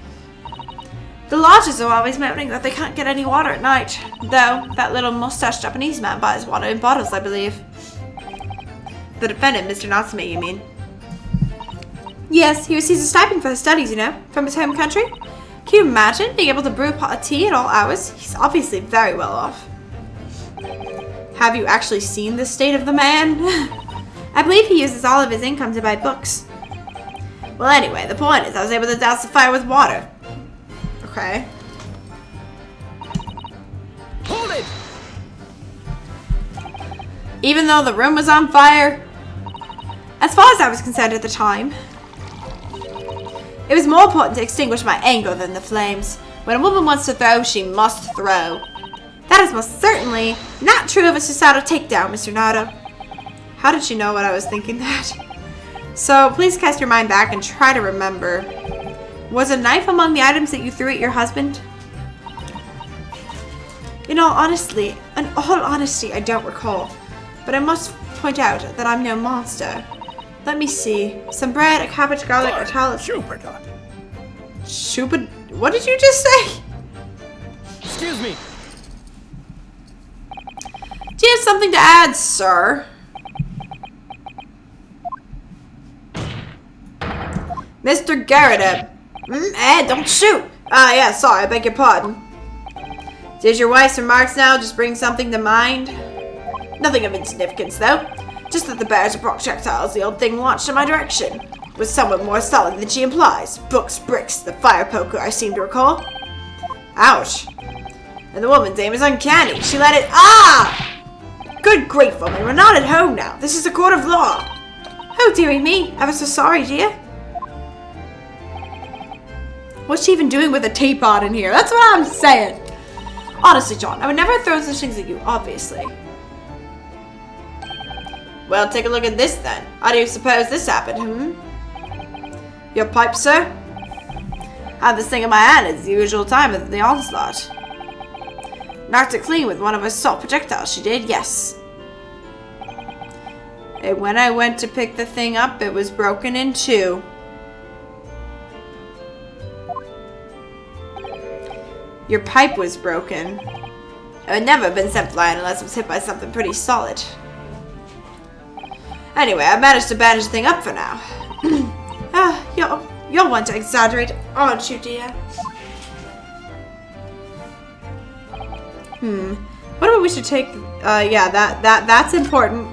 The lodgers are always moaning that they can't get any water at night, though that little mustached Japanese man buys water in bottles, I believe. The defendant, Mr. Natsume, you mean? Yes, he receives a stipend for his studies, you know, from his home country. Can you imagine being able to brew a pot of tea at all hours? He's obviously very well off. Have you actually seen the state of the man? I believe he uses all of his income to buy books. Well, anyway, the point is I was able to douse the fire with water. Okay. Hold it! Even though the room was on fire? As far as I was concerned at the time, it was more important to extinguish my anger than the flames. When a woman wants to throw, she must throw. That is most certainly not true of a Susato takedown, Mr. Nato. How did she know what I was thinking that? So, please cast your mind back and try to remember. Was a knife among the items that you threw at your husband? In all honesty, I don't recall. But I must point out that I'm no monster. Let me see. Some bread, a cabbage, garlic, a talent. Jupiter! Stupid. What did you just say? Excuse me! Do you have something to add, sir? Mr. Garrett, don't shoot! Yeah, sorry, I beg your pardon. Did your wife's remarks now just bring something to mind? Nothing of insignificance, though. Just that the bears of projectiles the old thing launched in my direction was somewhat more solid than she implies. Books, bricks, the fire poker, I seem to recall. Ouch. And the woman's aim is uncanny. She let it— Ah! Good grief, woman, we're not at home now. This is a court of law. Oh, dearie me. Ever so sorry, dear. What's she even doing with a teapot in here? That's what I'm saying. Honestly, John, I would never throw such things at you, obviously. Well, take a look at this then. How do you suppose this happened, Your pipe, sir? I have this thing in my hand at the usual time of the onslaught. Knocked it clean with one of her salt projectiles, she did, yes. And when I went to pick the thing up, it was broken in two. Your pipe was broken. It would never have been sent flying unless it was hit by something pretty solid. Anyway, I managed to bandage the thing up for now. You'll want to exaggerate, aren't you, dear? What about we should take? Yeah, that's important.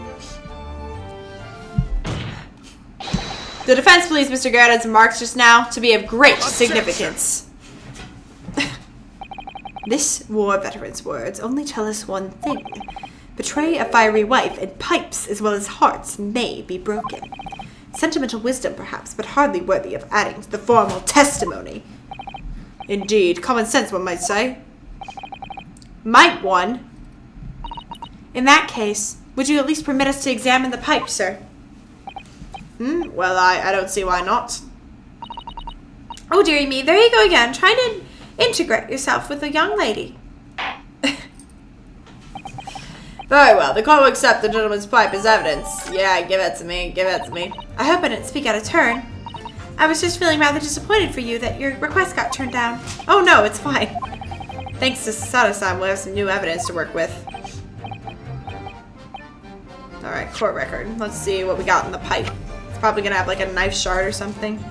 The defense believes Mr. Garrett's remarks just now to be of great significance. This war veteran's words only tell us one thing. Betray a fiery wife, and pipes as well as hearts may be broken. Sentimental wisdom, perhaps, but hardly worthy of adding to the formal testimony. Indeed, common sense, one might say. Might one? In that case, would you at least permit us to examine the pipe, sir? Well, I don't see why not. Oh, dearie me, there you go again, trying to integrate yourself with a young lady. Very well, the court will accept the gentleman's pipe as evidence. Yeah, give it to me, give it to me. I hope I didn't speak out of turn. I was just feeling rather disappointed for you that your request got turned down. Oh no, it's fine. Thanks to Sato-san, we'll have some new evidence to work with. Alright, court record. Let's see what we got in the pipe. It's probably gonna have like a knife shard or something.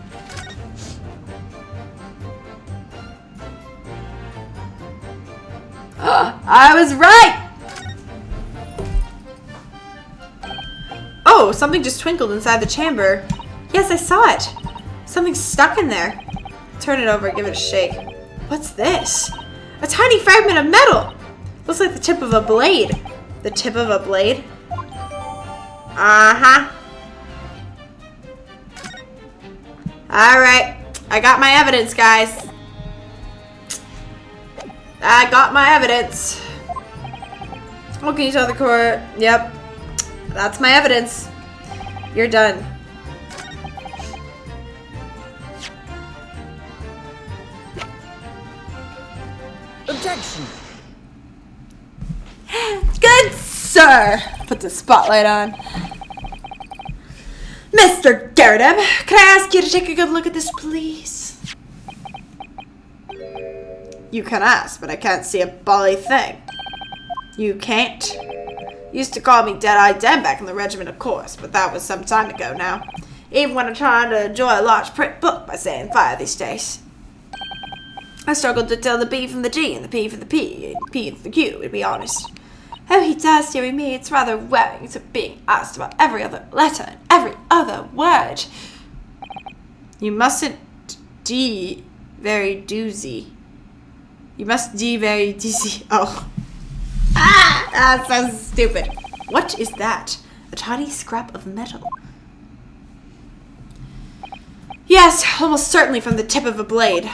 I was right! Oh, something just twinkled inside the chamber. Yes, I saw it. Something's stuck in there. Turn it over, give it a shake. What's this? A tiny fragment of metal. Looks like the tip of a blade. The tip of a blade? Uh-huh. Alright. I got my evidence, guys. I got my evidence. What can you tell the court? Yep. That's my evidence. You're done. Objection! Good sir! Put the spotlight on. Mr. Garrett, can I ask you to take a good look at this, please? You can ask, but I can't see a bally thing. You can't? You used to call me Dead-Eye Dan back in the regiment, of course, but that was some time ago now. Even when I'm trying to enjoy a large print book by saying fire these days. I struggled to tell the B from the G and the P from the P and P from the Q, to be honest. Oh, he does, dearie me. It's rather wearing to being asked about every other letter and every other word. You mustn't D very doozy. You must D very doozy. Oh. Ah, that's so stupid. What is that? A tiny scrap of metal. Yes, almost certainly from the tip of a blade.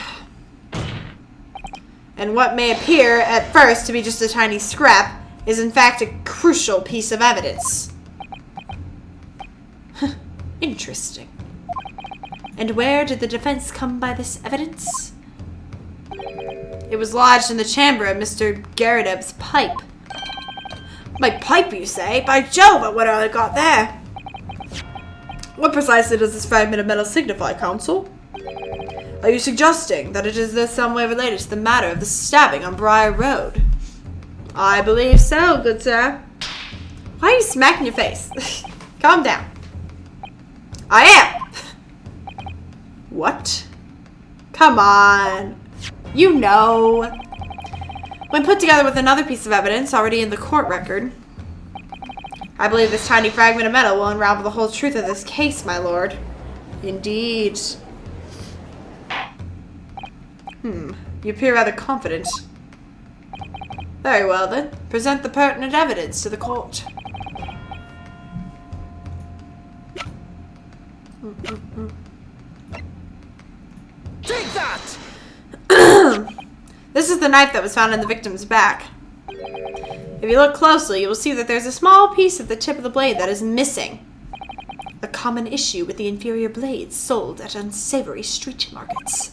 And what may appear at first to be just a tiny scrap is in fact a crucial piece of evidence. Interesting. And where did the defense come by this evidence? It was lodged in the chamber of Mr. Garret's pipe. My pipe, you say? By Jove, I wonder how it got there. What precisely does this fragment of metal signify, counsel? Are you suggesting that it is in some way related to the matter of the stabbing on Briar Road? I believe so, good sir. Why are you smacking your face? Calm down. I am! What? Come on. You know. When put together with another piece of evidence already in the court record, I believe this tiny fragment of metal will unravel the whole truth of this case, my lord. Indeed. You appear rather confident. Very well, then. Present the pertinent evidence to the court. Take that! This is the knife that was found in the victim's back. If you look closely, you will see that there's a small piece of the tip of the blade that is missing. A common issue with the inferior blades sold at unsavory street markets.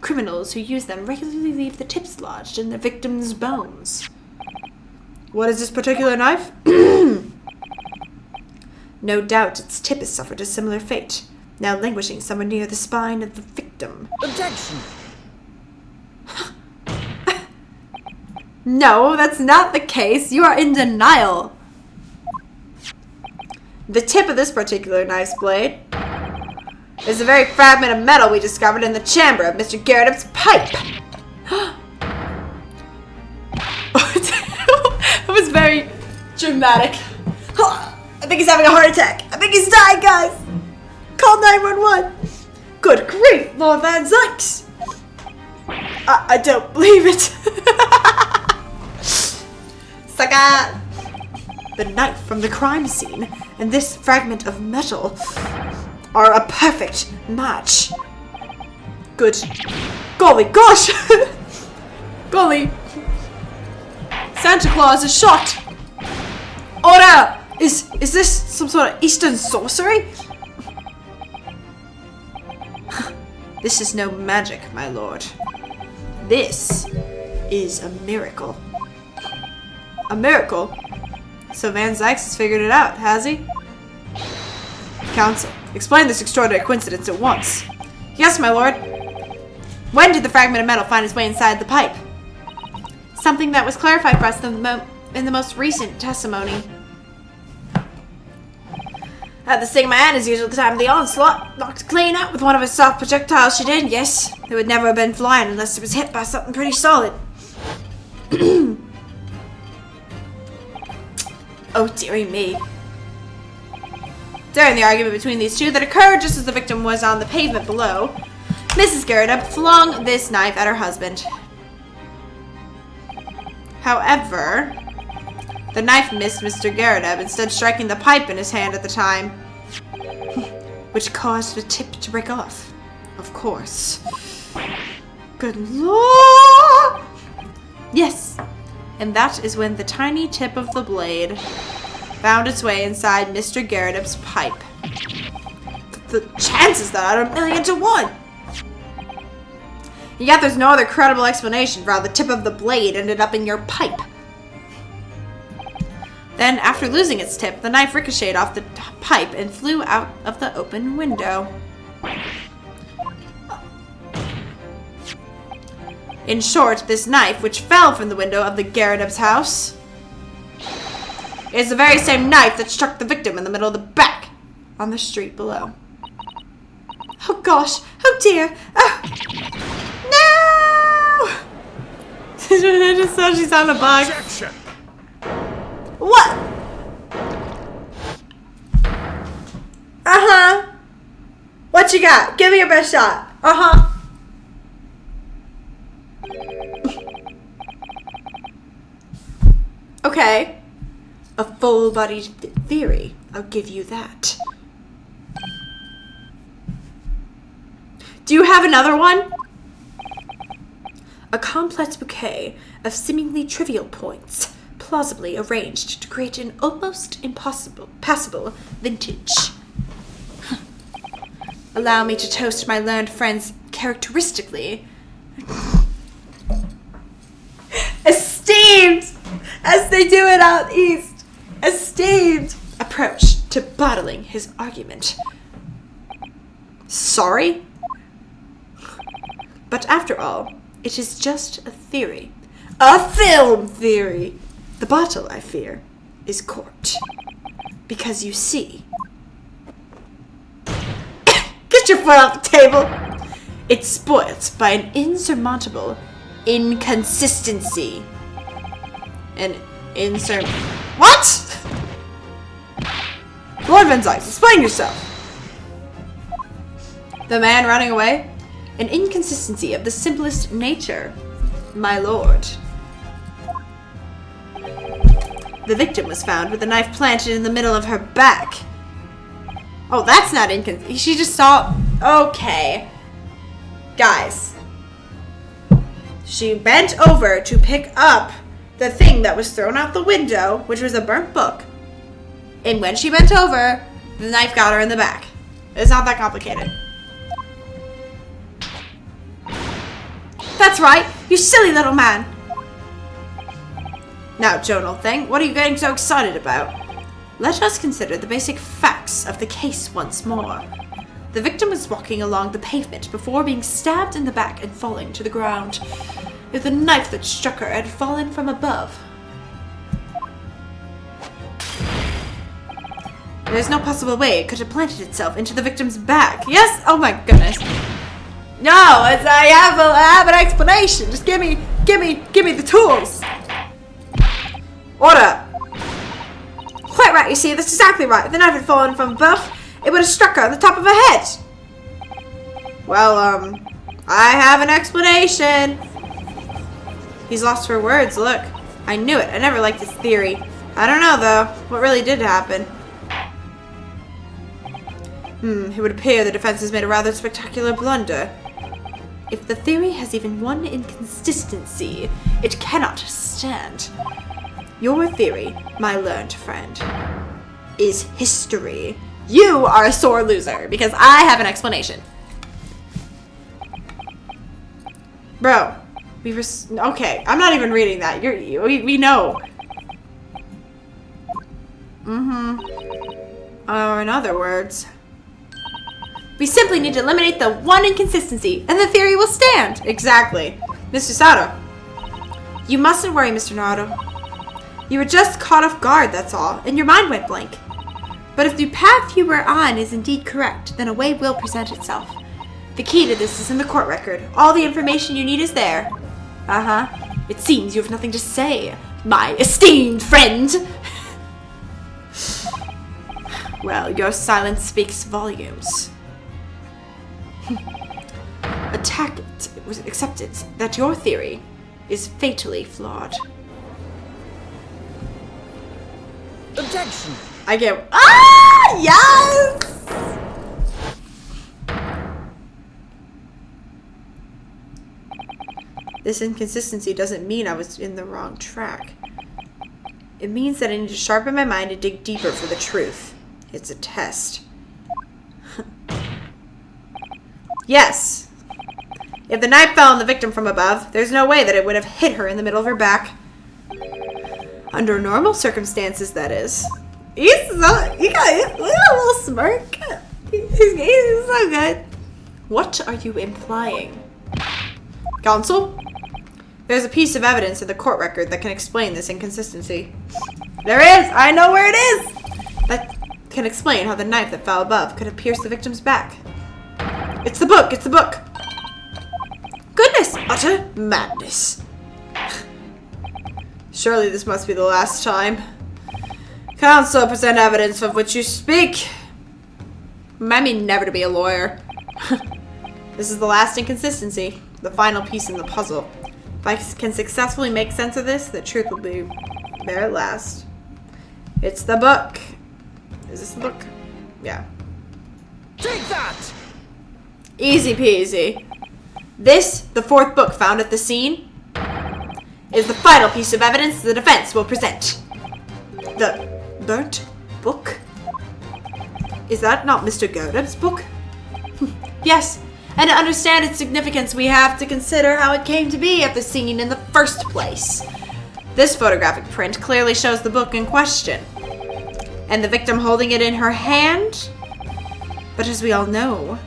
Criminals who use them regularly leave the tips lodged in the victim's bones. What is this particular knife? No doubt its tip has suffered a similar fate, now languishing somewhere near the spine of the victim. Objection! No, that's not the case. You are in denial. The tip of this particular knife's blade is the very fragment of metal we discovered in the chamber of Mr. Garret's pipe. It was very dramatic. I think he's having a heart attack. I think he's dying, guys. Call 911. Good grief, Lord Van Zykes. I don't believe it. Saga. The knife from the crime scene and this fragment of metal are a perfect match. Good. Golly gosh! Golly. Santa Claus is shot. Order! Is this some sort of Eastern sorcery? This is no magic, my lord. This is a miracle. A miracle? So Van Zykes has figured it out, has he? Counsel, explain this extraordinary coincidence at once. Yes, my lord. When did the fragment of metal find its way inside the pipe? Something that was clarified for us in the most recent testimony. At the Sigma Ann is usually the time of the onslaught. Knocked clean out with one of her soft projectiles she did, yes. It would never have been flying unless it was hit by something pretty solid. Oh, dearie me. During the argument between these two that occurred just as the victim was on the pavement below, Mrs. Garrett flung this knife at her husband. However, the knife missed Mr. Garrett, instead striking the pipe in his hand at the time, which caused the tip to break off. Of course. Good lord! Yes, and that is when the tiny tip of the blade found its way inside Mr. Garrett's pipe. The chances that are 1,000,000 to 1! Yet there's no other credible explanation for how the tip of the blade ended up in your pipe. Then, after losing its tip, the knife ricocheted off the pipe and flew out of the open window. In short, this knife, which fell from the window of the Garrett's house, is the very same knife that struck the victim in the middle of the back on the street below. Oh gosh! Oh dear! Oh. No! I just thought she sounded a bug. Objection. What? Uh-huh. What you got? Give me your best shot. Uh-huh. Okay. A full-bodied theory. I'll give you that. Do you have another one? A complex bouquet of seemingly trivial points, plausibly arranged to create an almost passable vintage. Allow me to toast my learned friends characteristically. Esteemed, as they do it out east, esteemed approach to bottling his argument. Sorry? But after all, it is just a theory. A film theory! The bottle, I fear, is corked. Because you see... Get your foot off the table! It's spoilt by an insurmountable inconsistency. What? Lord Van Zyx, explain yourself! The man running away? An inconsistency of the simplest nature, my lord. The victim was found with a knife planted in the middle of her back. Oh, that's not inconsistent. She just saw... Okay. Guys. She bent over to pick up the thing that was thrown out the window, which was a burnt book. And when she bent over, the knife got her in the back. It's not that complicated. That's right, you silly little man. Now, Joan, old thing, what are you getting so excited about? Let us consider the basic facts of the case once more. The victim was walking along the pavement before being stabbed in the back and falling to the ground. If the knife that struck her had fallen from above. There's no possible way it could have planted itself into the victim's back. Yes? Oh my goodness. No, I have an explanation. Just give me the tools. Order. Quite right, you see, that's exactly right. If the knife had fallen from above, it would have struck her on the top of her head. Well, I have an explanation. He's lost for words, look. I knew it. I never liked his theory. I don't know, though. What really did happen? It would appear the defense has made a rather spectacular blunder. If the theory has even one inconsistency, it cannot stand. Your theory, my learned friend, is history. You are a sore loser, because I have an explanation. Bro, okay, I'm not even reading that. We know. Or in other words... We simply need to eliminate the one inconsistency, and the theory will stand. Exactly. Mr. Sato. You mustn't worry, Mr. Naruto. You were just caught off guard, that's all, and your mind went blank. But if the path you were on is indeed correct, then a way will present itself. The key to this is in the court record. All the information you need is there. It seems you have nothing to say, my esteemed friend. Well, your silence speaks volumes. It was accepted that your theory is fatally flawed. Objection! I get. Ah! Yes! This inconsistency doesn't mean I was in the wrong track. It means that I need to sharpen my mind and dig deeper for the truth. It's a test. Yes. If the knife fell on the victim from above, there's no way that it would have hit her in the middle of her back. Under normal circumstances, that is. He got a little smirk. He's so good. What are you implying? Counsel? There's a piece of evidence in the court record that can explain this inconsistency. There is! I know where it is! That can explain how the knife that fell above could have pierced the victim's back. It's the book! It's the book! Goodness! Utter madness. Surely this must be the last time. Counsel, present evidence of which you speak. I mean never to be a lawyer. This is the last inconsistency. The final piece in the puzzle. If I can successfully make sense of this, the truth will be there at last. It's the book. Is this the book? Yeah. Take that! Easy peasy. This, the fourth book found at the scene, is the final piece of evidence the defense will present. The burnt book? Is that not Mr. Gerdub's book? Yes. And to understand its significance, we have to consider how it came to be at the scene in the first place. This photographic print clearly shows the book in question, and the victim holding it in her hand. But as we all know,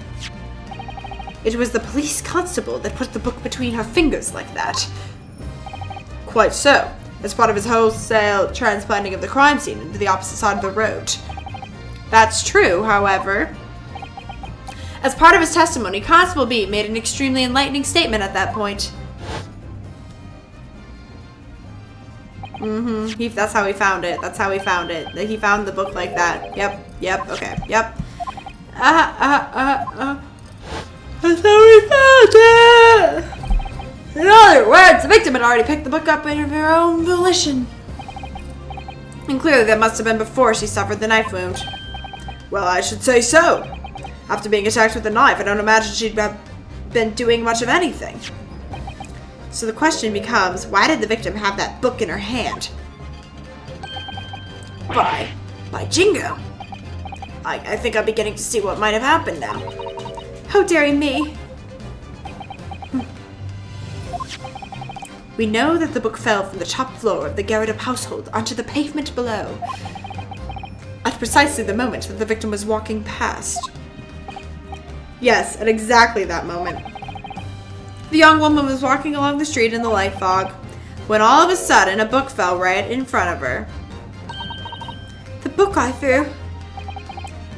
it was the police constable that put the book between her fingers like that. Quite so, as part of his wholesale transplanting of the crime scene into the opposite side of the road. That's true, however. As part of his testimony, Constable B made an extremely enlightening statement at that point. That's how he found it. That's how he found it. He found the book like that. Yep, okay, yep. That's how he found it! In other words, the victim had already picked the book up of her own volition. And clearly that must have been before she suffered the knife wound. Well, I should say so. After being attacked with a knife, I don't imagine she'd have been doing much of anything. So the question becomes, why did the victim have that book in her hand? By Jingo. I think I'm beginning to see what might have happened now. How daring me. We know that the book fell from the top floor of the Gerdub household onto the pavement below, at precisely the moment that the victim was walking past. Yes, at exactly that moment. The young woman was walking along the street in the light fog, when all of a sudden a book fell right in front of her. The book I threw?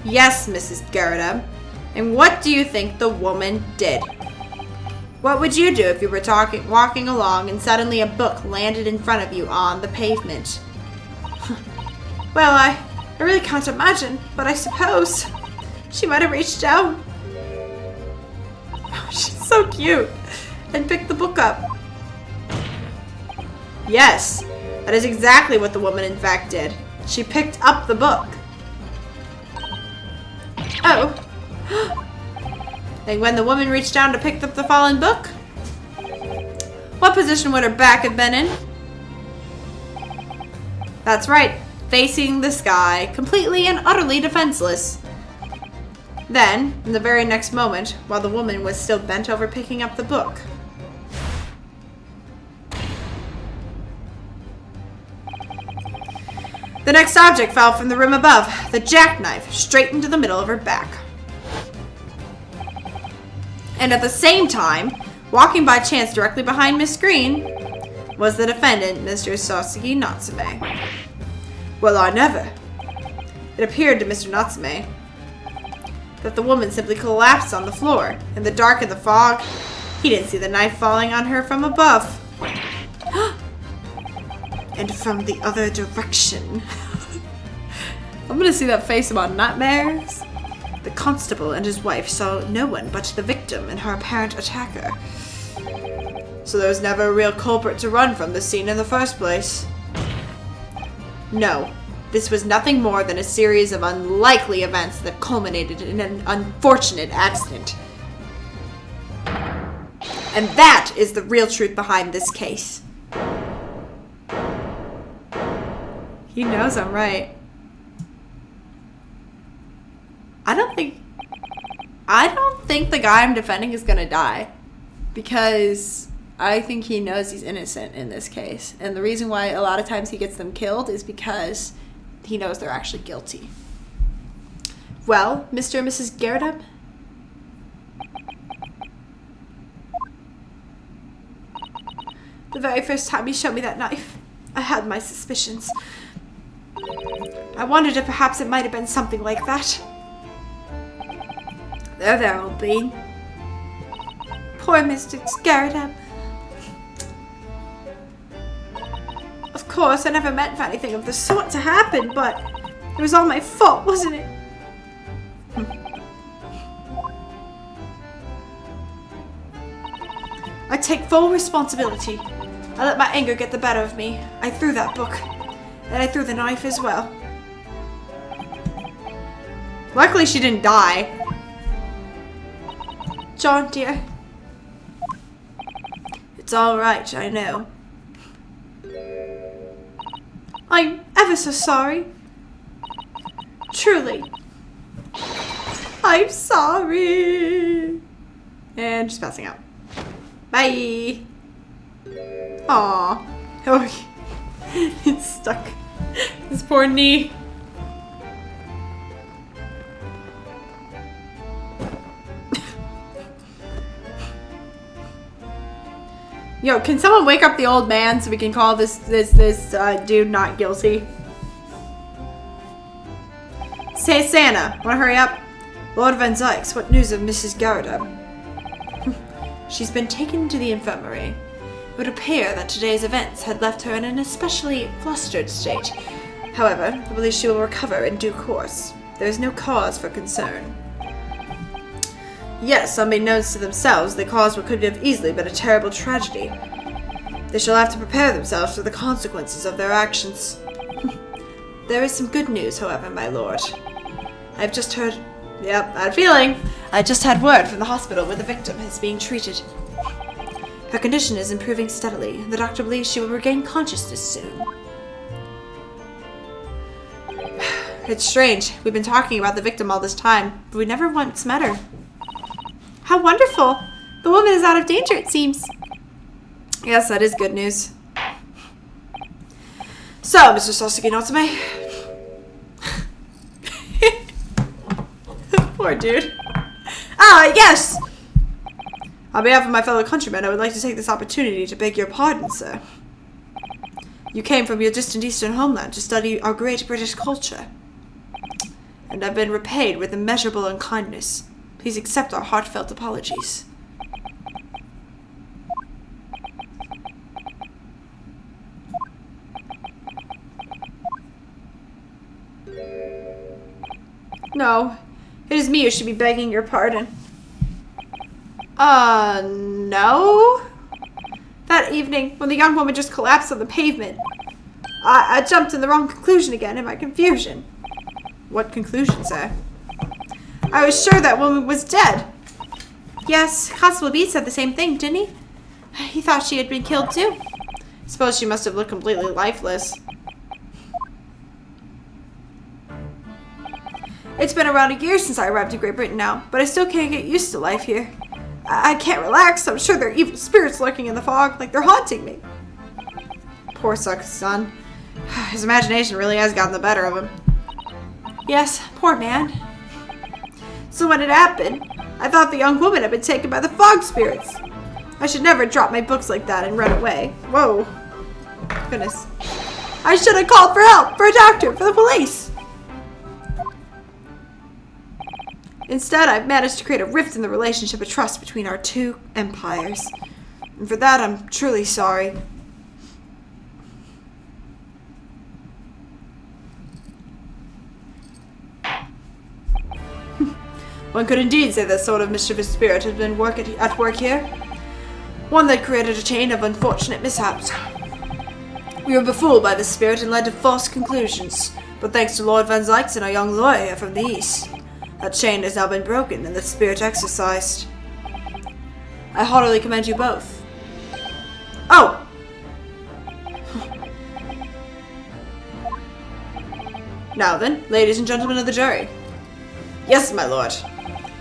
Yes, Mrs. Gerdub. And what do you think the woman did? What would you do if you were walking along and suddenly a book landed in front of you on the pavement? Well, I really can't imagine, but I suppose she might have reached down. Oh, she's so cute. And picked the book up. Yes, that is exactly what the woman in fact did. She picked up the book. Oh. And when the woman reached down to pick up the fallen book, what position would her back have been in? That's right, facing the sky, completely and utterly defenseless. Then, in the very next moment, while the woman was still bent over picking up the book, the next object fell from the room above, the jackknife, straight into the middle of her back. And at the same time, walking by chance directly behind Miss Green, was the defendant, Mr. Soseki Natsume. Well, I never. It appeared to Mr. Natsume that the woman simply collapsed on the floor. In the dark and the fog, he didn't see the knife falling on her from above. And from the other direction. I'm gonna see that face about nightmares. The constable and his wife saw no one but the victim and her apparent attacker. So there was never a real culprit to run from the scene in the first place. No, this was nothing more than a series of unlikely events that culminated in an unfortunate accident. And that is the real truth behind this case. He knows I'm right. I don't think the guy I'm defending is gonna die. Because I think he knows he's innocent in this case. And the reason why a lot of times he gets them killed is because he knows they're actually guilty. Well, Mr. and Mrs. Garrett? The very first time he showed me that knife, I had my suspicions. I wondered if perhaps it might have been something like that. There, old bean. Poor Mr. Garrett. Of course, I never meant for anything of the sort to happen, but it was all my fault, wasn't it? I take full responsibility. I let my anger get the better of me. I threw that book. And I threw the knife as well. Luckily she didn't die. John, dear. It's all right, I know. I'm ever so sorry. Truly. I'm sorry. And just passing out. Bye. Aww. Oh, it's stuck. His poor knee. Yo, can someone wake up the old man so we can call this dude not guilty? Say, Santa, wanna hurry up? Lord Van Zykes, what news of Mrs. Garrett? She's been taken to the infirmary. It would appear that today's events had left her in an especially flustered state. However, I believe she will recover in due course. There is no cause for concern. Yes, unbeknownst to themselves, they caused what could have easily been a terrible tragedy. They shall have to prepare themselves for the consequences of their actions. There is some good news, however, my lord. I've just heard... Yep, bad feeling. I just had word from the hospital where the victim is being treated. Her condition is improving steadily. The doctor believes she will regain consciousness soon. It's strange. We've been talking about the victim all this time, but we never once met her. How wonderful! The woman is out of danger, it seems. Yes, that is good news. So, Mr. Sasuke Natsume. Poor dude. Ah, yes! On behalf of my fellow countrymen, I would like to take this opportunity to beg your pardon, sir. You came from your distant eastern homeland to study our great British culture. And I've been repaid with immeasurable unkindness. Please accept our heartfelt apologies. No, it is me who should be begging your pardon. No? That evening, when the young woman just collapsed on the pavement, I jumped in the wrong conclusion again in my confusion. What conclusion, sir? I was sure that woman was dead. Yes, Constable B said the same thing, didn't he? He thought she had been killed too. Suppose she must have looked completely lifeless. It's been around a year since I arrived in Great Britain now, but I still can't get used to life here. I can't relax. I'm sure there are evil spirits lurking in the fog, like they're haunting me. Poor sucker's son. His imagination really has gotten the better of him. Yes, poor man. So when it happened, I thought the young woman had been taken by the fog spirits. I should never drop my books like that and run away. Whoa. Goodness. I should have called for help, for a doctor, for the police. Instead, I've managed to create a rift in the relationship of trust between our two empires. And for that, I'm truly sorry. One could indeed say that sort of mischievous spirit has been at work here. One that created a chain of unfortunate mishaps. We were befooled by this spirit and led to false conclusions, but thanks to Lord Van Zykes and our young lawyer from the east, that chain has now been broken and the spirit exorcised. I heartily commend you both. Oh! Now then, ladies and gentlemen of the jury. Yes, my lord.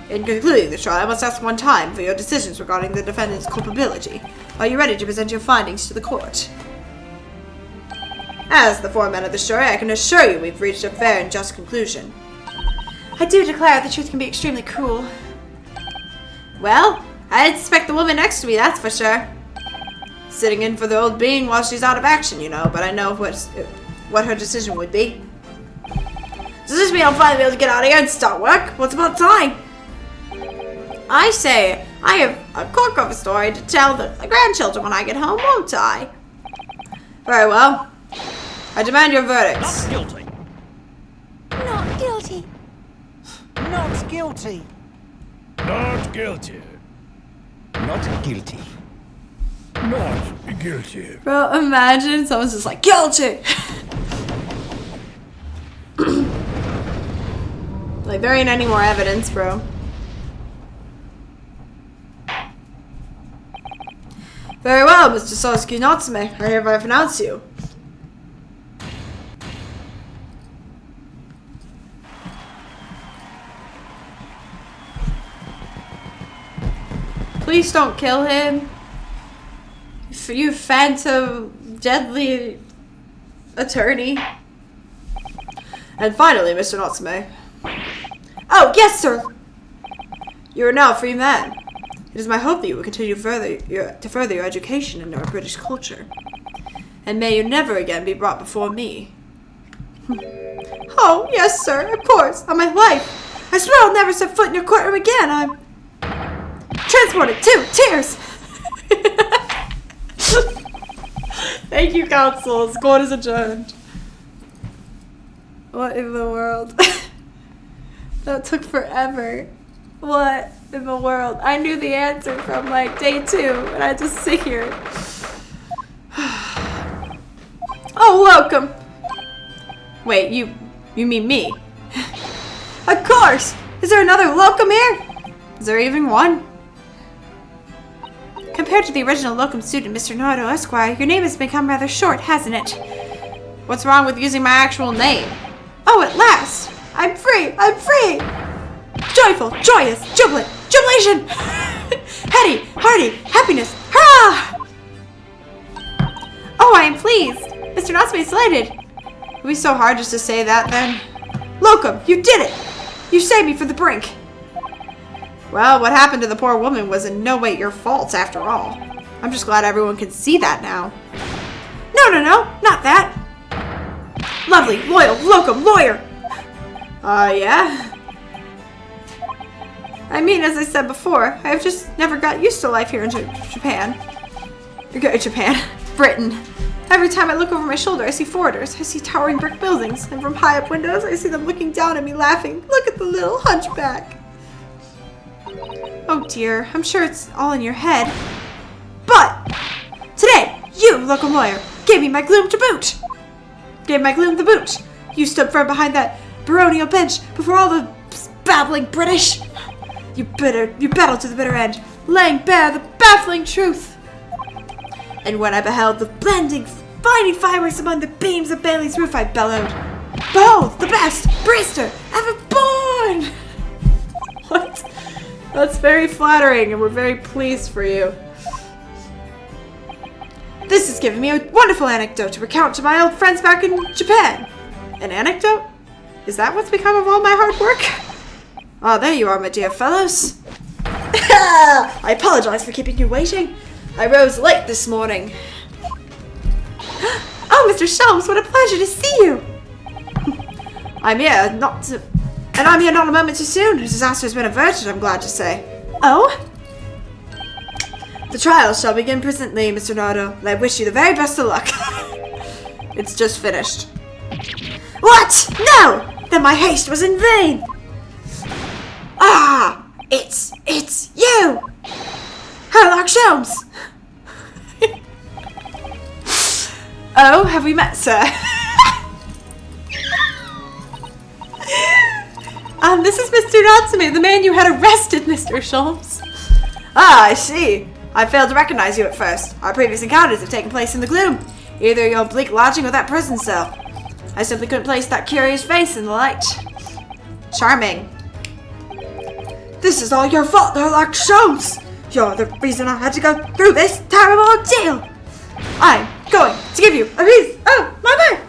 In concluding the trial, I must ask one time for your decisions regarding the defendant's culpability. Are you ready to present your findings to the court? As the foreman of the jury, I can assure you we've reached a fair and just conclusion. I do declare the truth can be extremely cruel. Well, I didn't suspect the woman next to me, that's for sure. Sitting in for the old bean while she's out of action, you know, but I know what her decision would be. Does this mean I'll finally be able to get out of here and start work? What's about time? I say, I have a cork of a story to tell the grandchildren when I get home, won't I? Very well. I demand your verdicts. Not guilty. Not guilty. Not guilty. Not guilty. Not guilty. Not guilty. Bro, imagine someone's just like, guilty! Like, there ain't any more evidence, bro. Very well, Mr. Sosky Natsume. I hereby pronounce you. Please don't kill him. You phantom deadly attorney. And finally, Mr. Natsume. Oh, yes, sir! You are now a free man. It is my hope that you will continue to further your education in our British culture. And may you never again be brought before me. Oh, yes, sir, of course, on my life. I swear I'll never set foot in your courtroom again. I'm transported to tears. Thank you, counsel. This court is adjourned. What in the world? That took forever. What in the world? I knew the answer from like day 2, and I just sit here. Oh, welcome. Wait, you mean me? Of course. Is there another locum here? Is there even one? Compared to the original locum student, Mr. Naruto Esquire, your name has become rather short, hasn't it? What's wrong with using my actual name? Oh, at last! I'm free! I'm free! Joyful, joyous, jubilant, jubilation! Heady, hearty, happiness, hurrah! Oh, I am pleased! Mr. Natsume is delighted! It would be so hard just to say that, then. Locum, you did it! You saved me from the brink! Well, what happened to the poor woman was in no way your fault, after all. I'm just glad everyone can see that now. No, not that! Lovely, loyal, locum, lawyer! Yeah? I mean, as I said before, I've just never got used to life here in Japan. Britain. Every time I look over my shoulder, I see foreigners. I see towering brick buildings. And from high up windows, I see them looking down at me laughing. Look at the little hunchback. Oh dear, I'm sure it's all in your head. But today, you, local lawyer, gave me my gloom to boot. Gave my gloom the boot. You stood firm behind that baronial bench before all the babbling British. You battled to the bitter end, laying bare the baffling truth. And when I beheld the blending, finding fireworks among the beams of Bailey's roof, I bellowed, "Behold, the best barrister ever born!" What? That's very flattering, and we're very pleased for you. This has given me a wonderful anecdote to recount to my old friends back in Japan. An anecdote? Is that what's become of all my hard work? Ah, there you are, my dear fellows. I apologize for keeping you waiting. I rose late this morning. Oh, Mr. Shelms, what a pleasure to see you. I'm here not a moment too soon. A disaster has been averted, I'm glad to say. Oh? The trial shall begin presently, Mr. Naruto, and I wish you the very best of luck. It's just finished. What? No! Then my haste was in vain! Ah! It's you! Sherlock Holmes! Oh, have we met, sir? This is Mr. Natsume, the man you had arrested, Mr. Sholmes. Ah, I see. I failed to recognize you at first. Our previous encounters have taken place in the gloom. Either your bleak lodging or that prison cell. I simply couldn't place that curious face in the light. Charming. This is all your fault, Sherlock Holmes. You're the reason I had to go through this terrible ordeal. I'm going to give you a piece of my mind.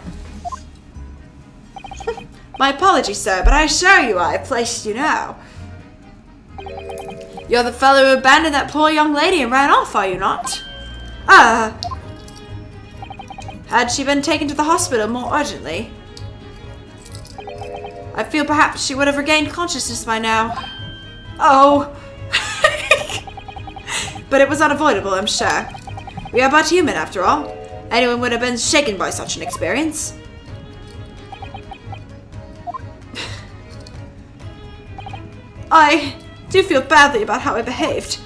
My apologies, sir, but I assure you I have placed you now. You're the fellow who abandoned that poor young lady and ran off, are you not? Had she been taken to the hospital more urgently? I feel perhaps she would have regained consciousness by now. Oh. But it was unavoidable, I'm sure. We are but human, after all. Anyone would have been shaken by such an experience. I do feel badly about how I behaved.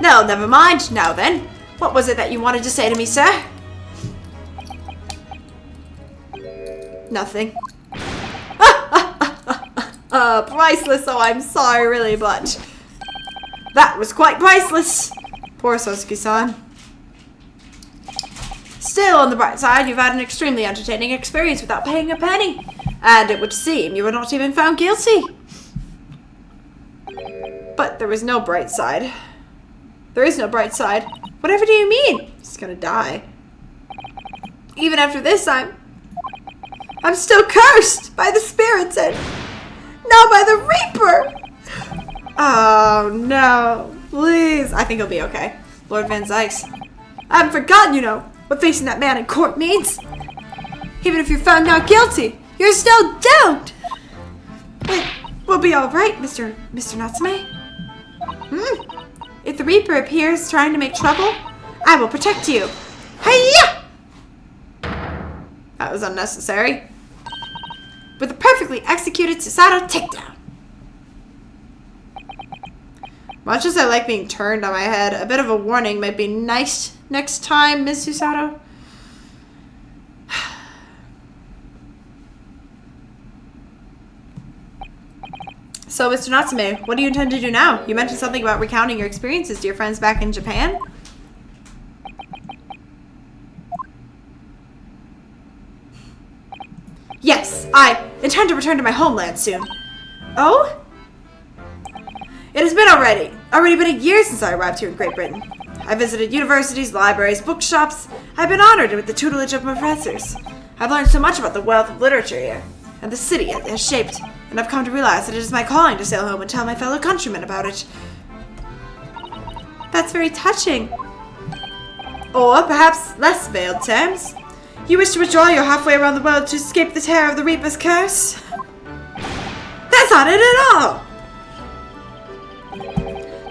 No, never mind. Now then, what was it that you wanted to say to me, sir? Nothing. Priceless. Oh, I'm sorry, really, but that was quite priceless. Poor Sosuke-san. Still, on the bright side, you've had an extremely entertaining experience without paying a penny. And it would seem you were not even found guilty. But there was no bright side. There is no bright side. Whatever do you mean? He's gonna die. Even after this, I'm still cursed by the spirits and now by the Reaper. Oh no, please. I think he'll be okay. Lord Van Zykes. I haven't forgotten, you know, what facing that man in court means. Even if you're found not guilty, you're still doomed. But we'll be all right, Mr. Natsume. If the Reaper appears trying to make trouble, I will protect you. Hiya! That was unnecessary. With a perfectly executed Susato takedown. Much as I like being turned on my head, a bit of a warning might be nice next time, Ms. Susato. So, Mr. Natsume, what do you intend to do now? You mentioned something about recounting your experiences to your friends back in Japan? Yes, I intend to return to my homeland soon. Oh? It has been already been a year since I arrived here in Great Britain. I visited universities, libraries, bookshops. I've been honored with the tutelage of my professors. I've learned so much about the wealth of literature here, and the city it has shaped, and I've come to realize that it is my calling to sail home and tell my fellow countrymen about it. That's very touching. Or perhaps less veiled terms. You wish to withdraw your halfway around the world to escape the terror of the Reaper's curse? That's not it at all!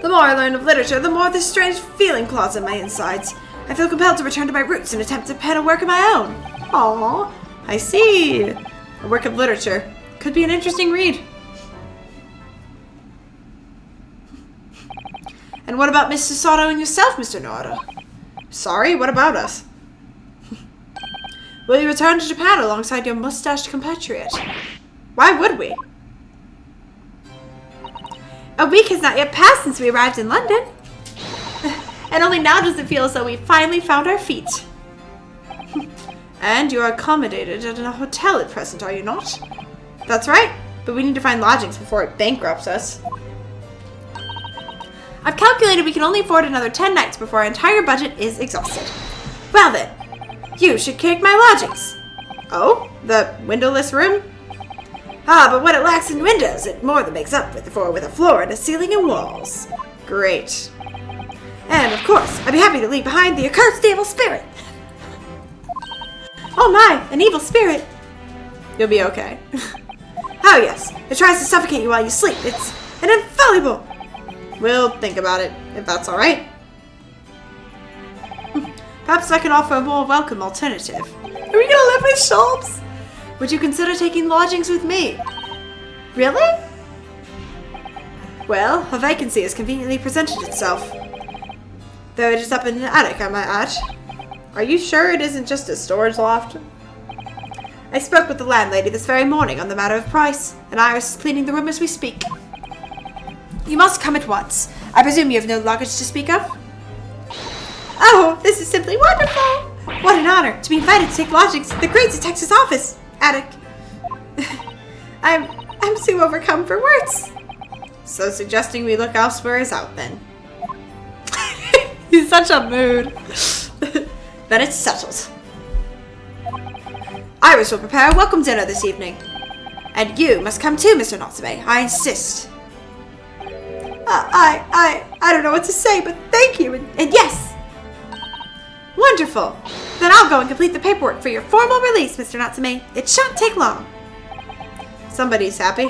The more I learn of literature, the more this strange feeling claws in my insides. I feel compelled to return to my roots and attempt to pen a work of my own. Aww, I see. A work of literature. Could be an interesting read. And what about Miss Susato and yourself, Mr. Noda? Sorry, what about us? Will you return to Japan alongside your mustached compatriot? Why would we? A week has not yet passed since we arrived in London. And only now does it feel as though we finally found our feet. And you are accommodated at a hotel at present, are you not? That's right, but we need to find lodgings before it bankrupts us. I've calculated we can only afford another 10 nights before our entire budget is exhausted. Well then, you should take my lodgings. Oh, the windowless room? Ah, but what it lacks in windows, it more than makes up with a floor and a ceiling and walls. Great. And, of course, I'd be happy to leave behind the accursed evil spirit. Oh my, an evil spirit. You'll be okay. Oh yes, it tries to suffocate you while you sleep. It's an infallible. We'll think about it, if that's alright. Perhaps I can offer a more welcome alternative. Are we gonna live with Sholmes? Would you consider taking lodgings with me? Really? Well, a vacancy has conveniently presented itself. Though it is up in an attic, I might add. Are you sure it isn't just a storage loft? I spoke with the landlady this very morning on the matter of price, and Iris is cleaning the room as we speak. You must come at once. I presume you have no luggage to speak of? Oh, this is simply wonderful! What an honor to be invited to take lodgings at the great detective's office. Attic. I'm too overcome for words. So suggesting we look elsewhere is out then. He's such a mood. Then it's settled. Iris will prepare a welcome dinner this evening. And you must come too, Mr. Natsume. I insist. I don't know what to say, but thank you, and yes! Wonderful! Then I'll go and complete the paperwork for your formal release, Mr. Natsume. It shan't take long. Somebody's happy.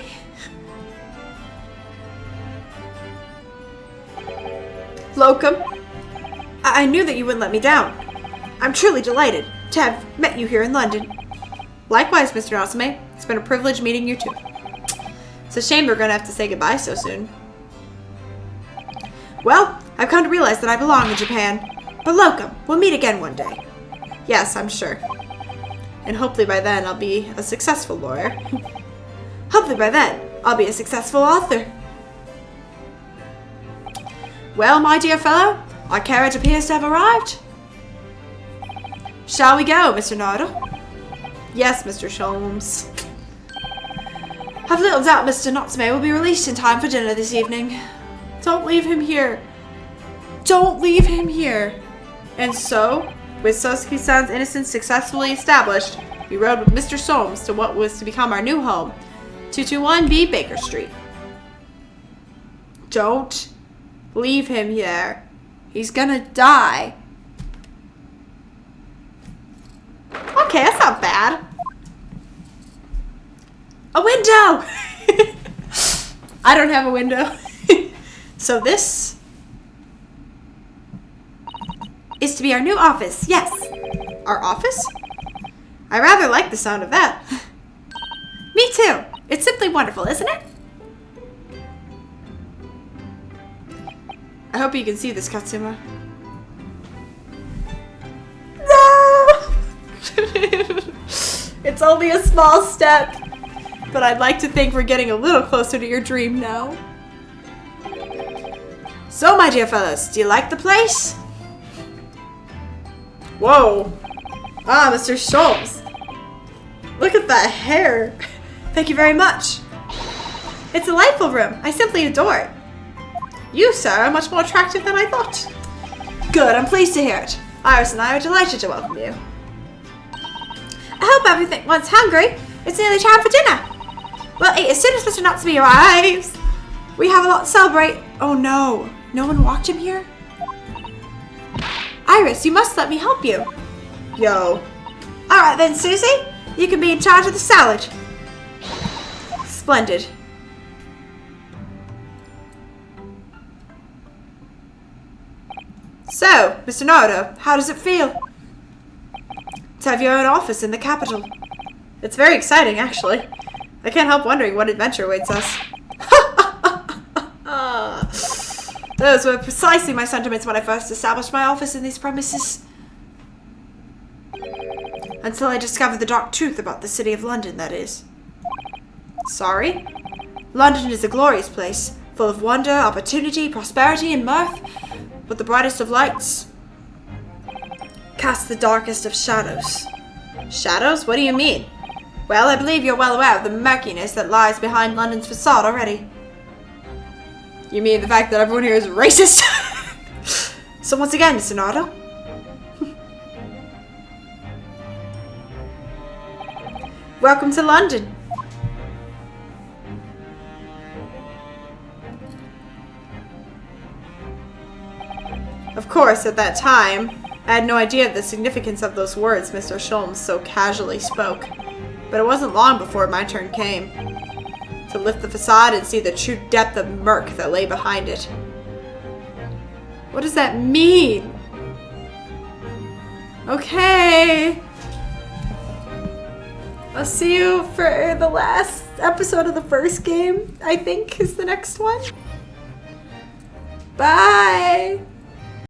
Locum, I knew that you wouldn't let me down. I'm truly delighted to have met you here in London. Likewise, Mr. Natsume. It's been a privilege meeting you too. It's a shame we're going to have to say goodbye so soon. Well, I've come to realize that I belong in Japan. But Locum, we'll meet again one day. Yes, I'm sure. And hopefully by then I'll be a successful lawyer. Hopefully by then I'll be a successful author. Well, my dear fellow, our carriage appears to have arrived. Shall we go, Mr. Nardle? Yes, Mr. Sholmes. Have little doubt Mr. Natsume will be released in time for dinner this evening. Don't leave him here. Don't leave him here. And so, with Sosuke-san's innocence successfully established, we rode with Mr. Solmes to what was to become our new home, 221B Baker Street. Don't leave him here. He's gonna die. Okay, that's not bad. A window! I don't have a window. So this is to be our new office. Yes. Our office? I rather like the sound of that. Me too. It's simply wonderful, isn't it? I hope you can see this, Katsuma. No! It's only a small step, but I'd like to think we're getting a little closer to your dream now. So, my dear fellows, do you like the place? Whoa. Ah, Mr. Schultz. Look at that hair. Thank you very much. It's a delightful room. I simply adore it. You, sir, are much more attractive than I thought. Good, I'm pleased to hear it. Iris and I are delighted to welcome you. I hope everything one's hungry. It's nearly time for dinner. We'll eat as soon as Mr. Natsume arrives. We have a lot to celebrate. Oh no. No one walked him here? Iris, you must let me help you. Yo. Alright then, Susie. You can be in charge of the salad. Splendid. So, Mr. Naruto, how does it feel to have your own office in the capital? It's very exciting, actually. I can't help wondering what adventure awaits us. Those were precisely my sentiments when I first established my office in these premises. Until I discovered the dark truth about the city of London, that is. Sorry? London is a glorious place, full of wonder, opportunity, prosperity, and mirth. But the brightest of lights cast the darkest of shadows. Shadows? What do you mean? Well, I believe you're well aware of the murkiness that lies behind London's facade already. You mean the fact that everyone here is racist? So once again, Mr. Naruto. Welcome to London. Of course, at that time, I had no idea of the significance of those words Mr. Sholmes so casually spoke. But it wasn't long before my turn came to lift the facade and see the true depth of murk that lay behind it. What does that mean? Okay. I'll see you for the last episode of the first game, I think is the next one. Bye.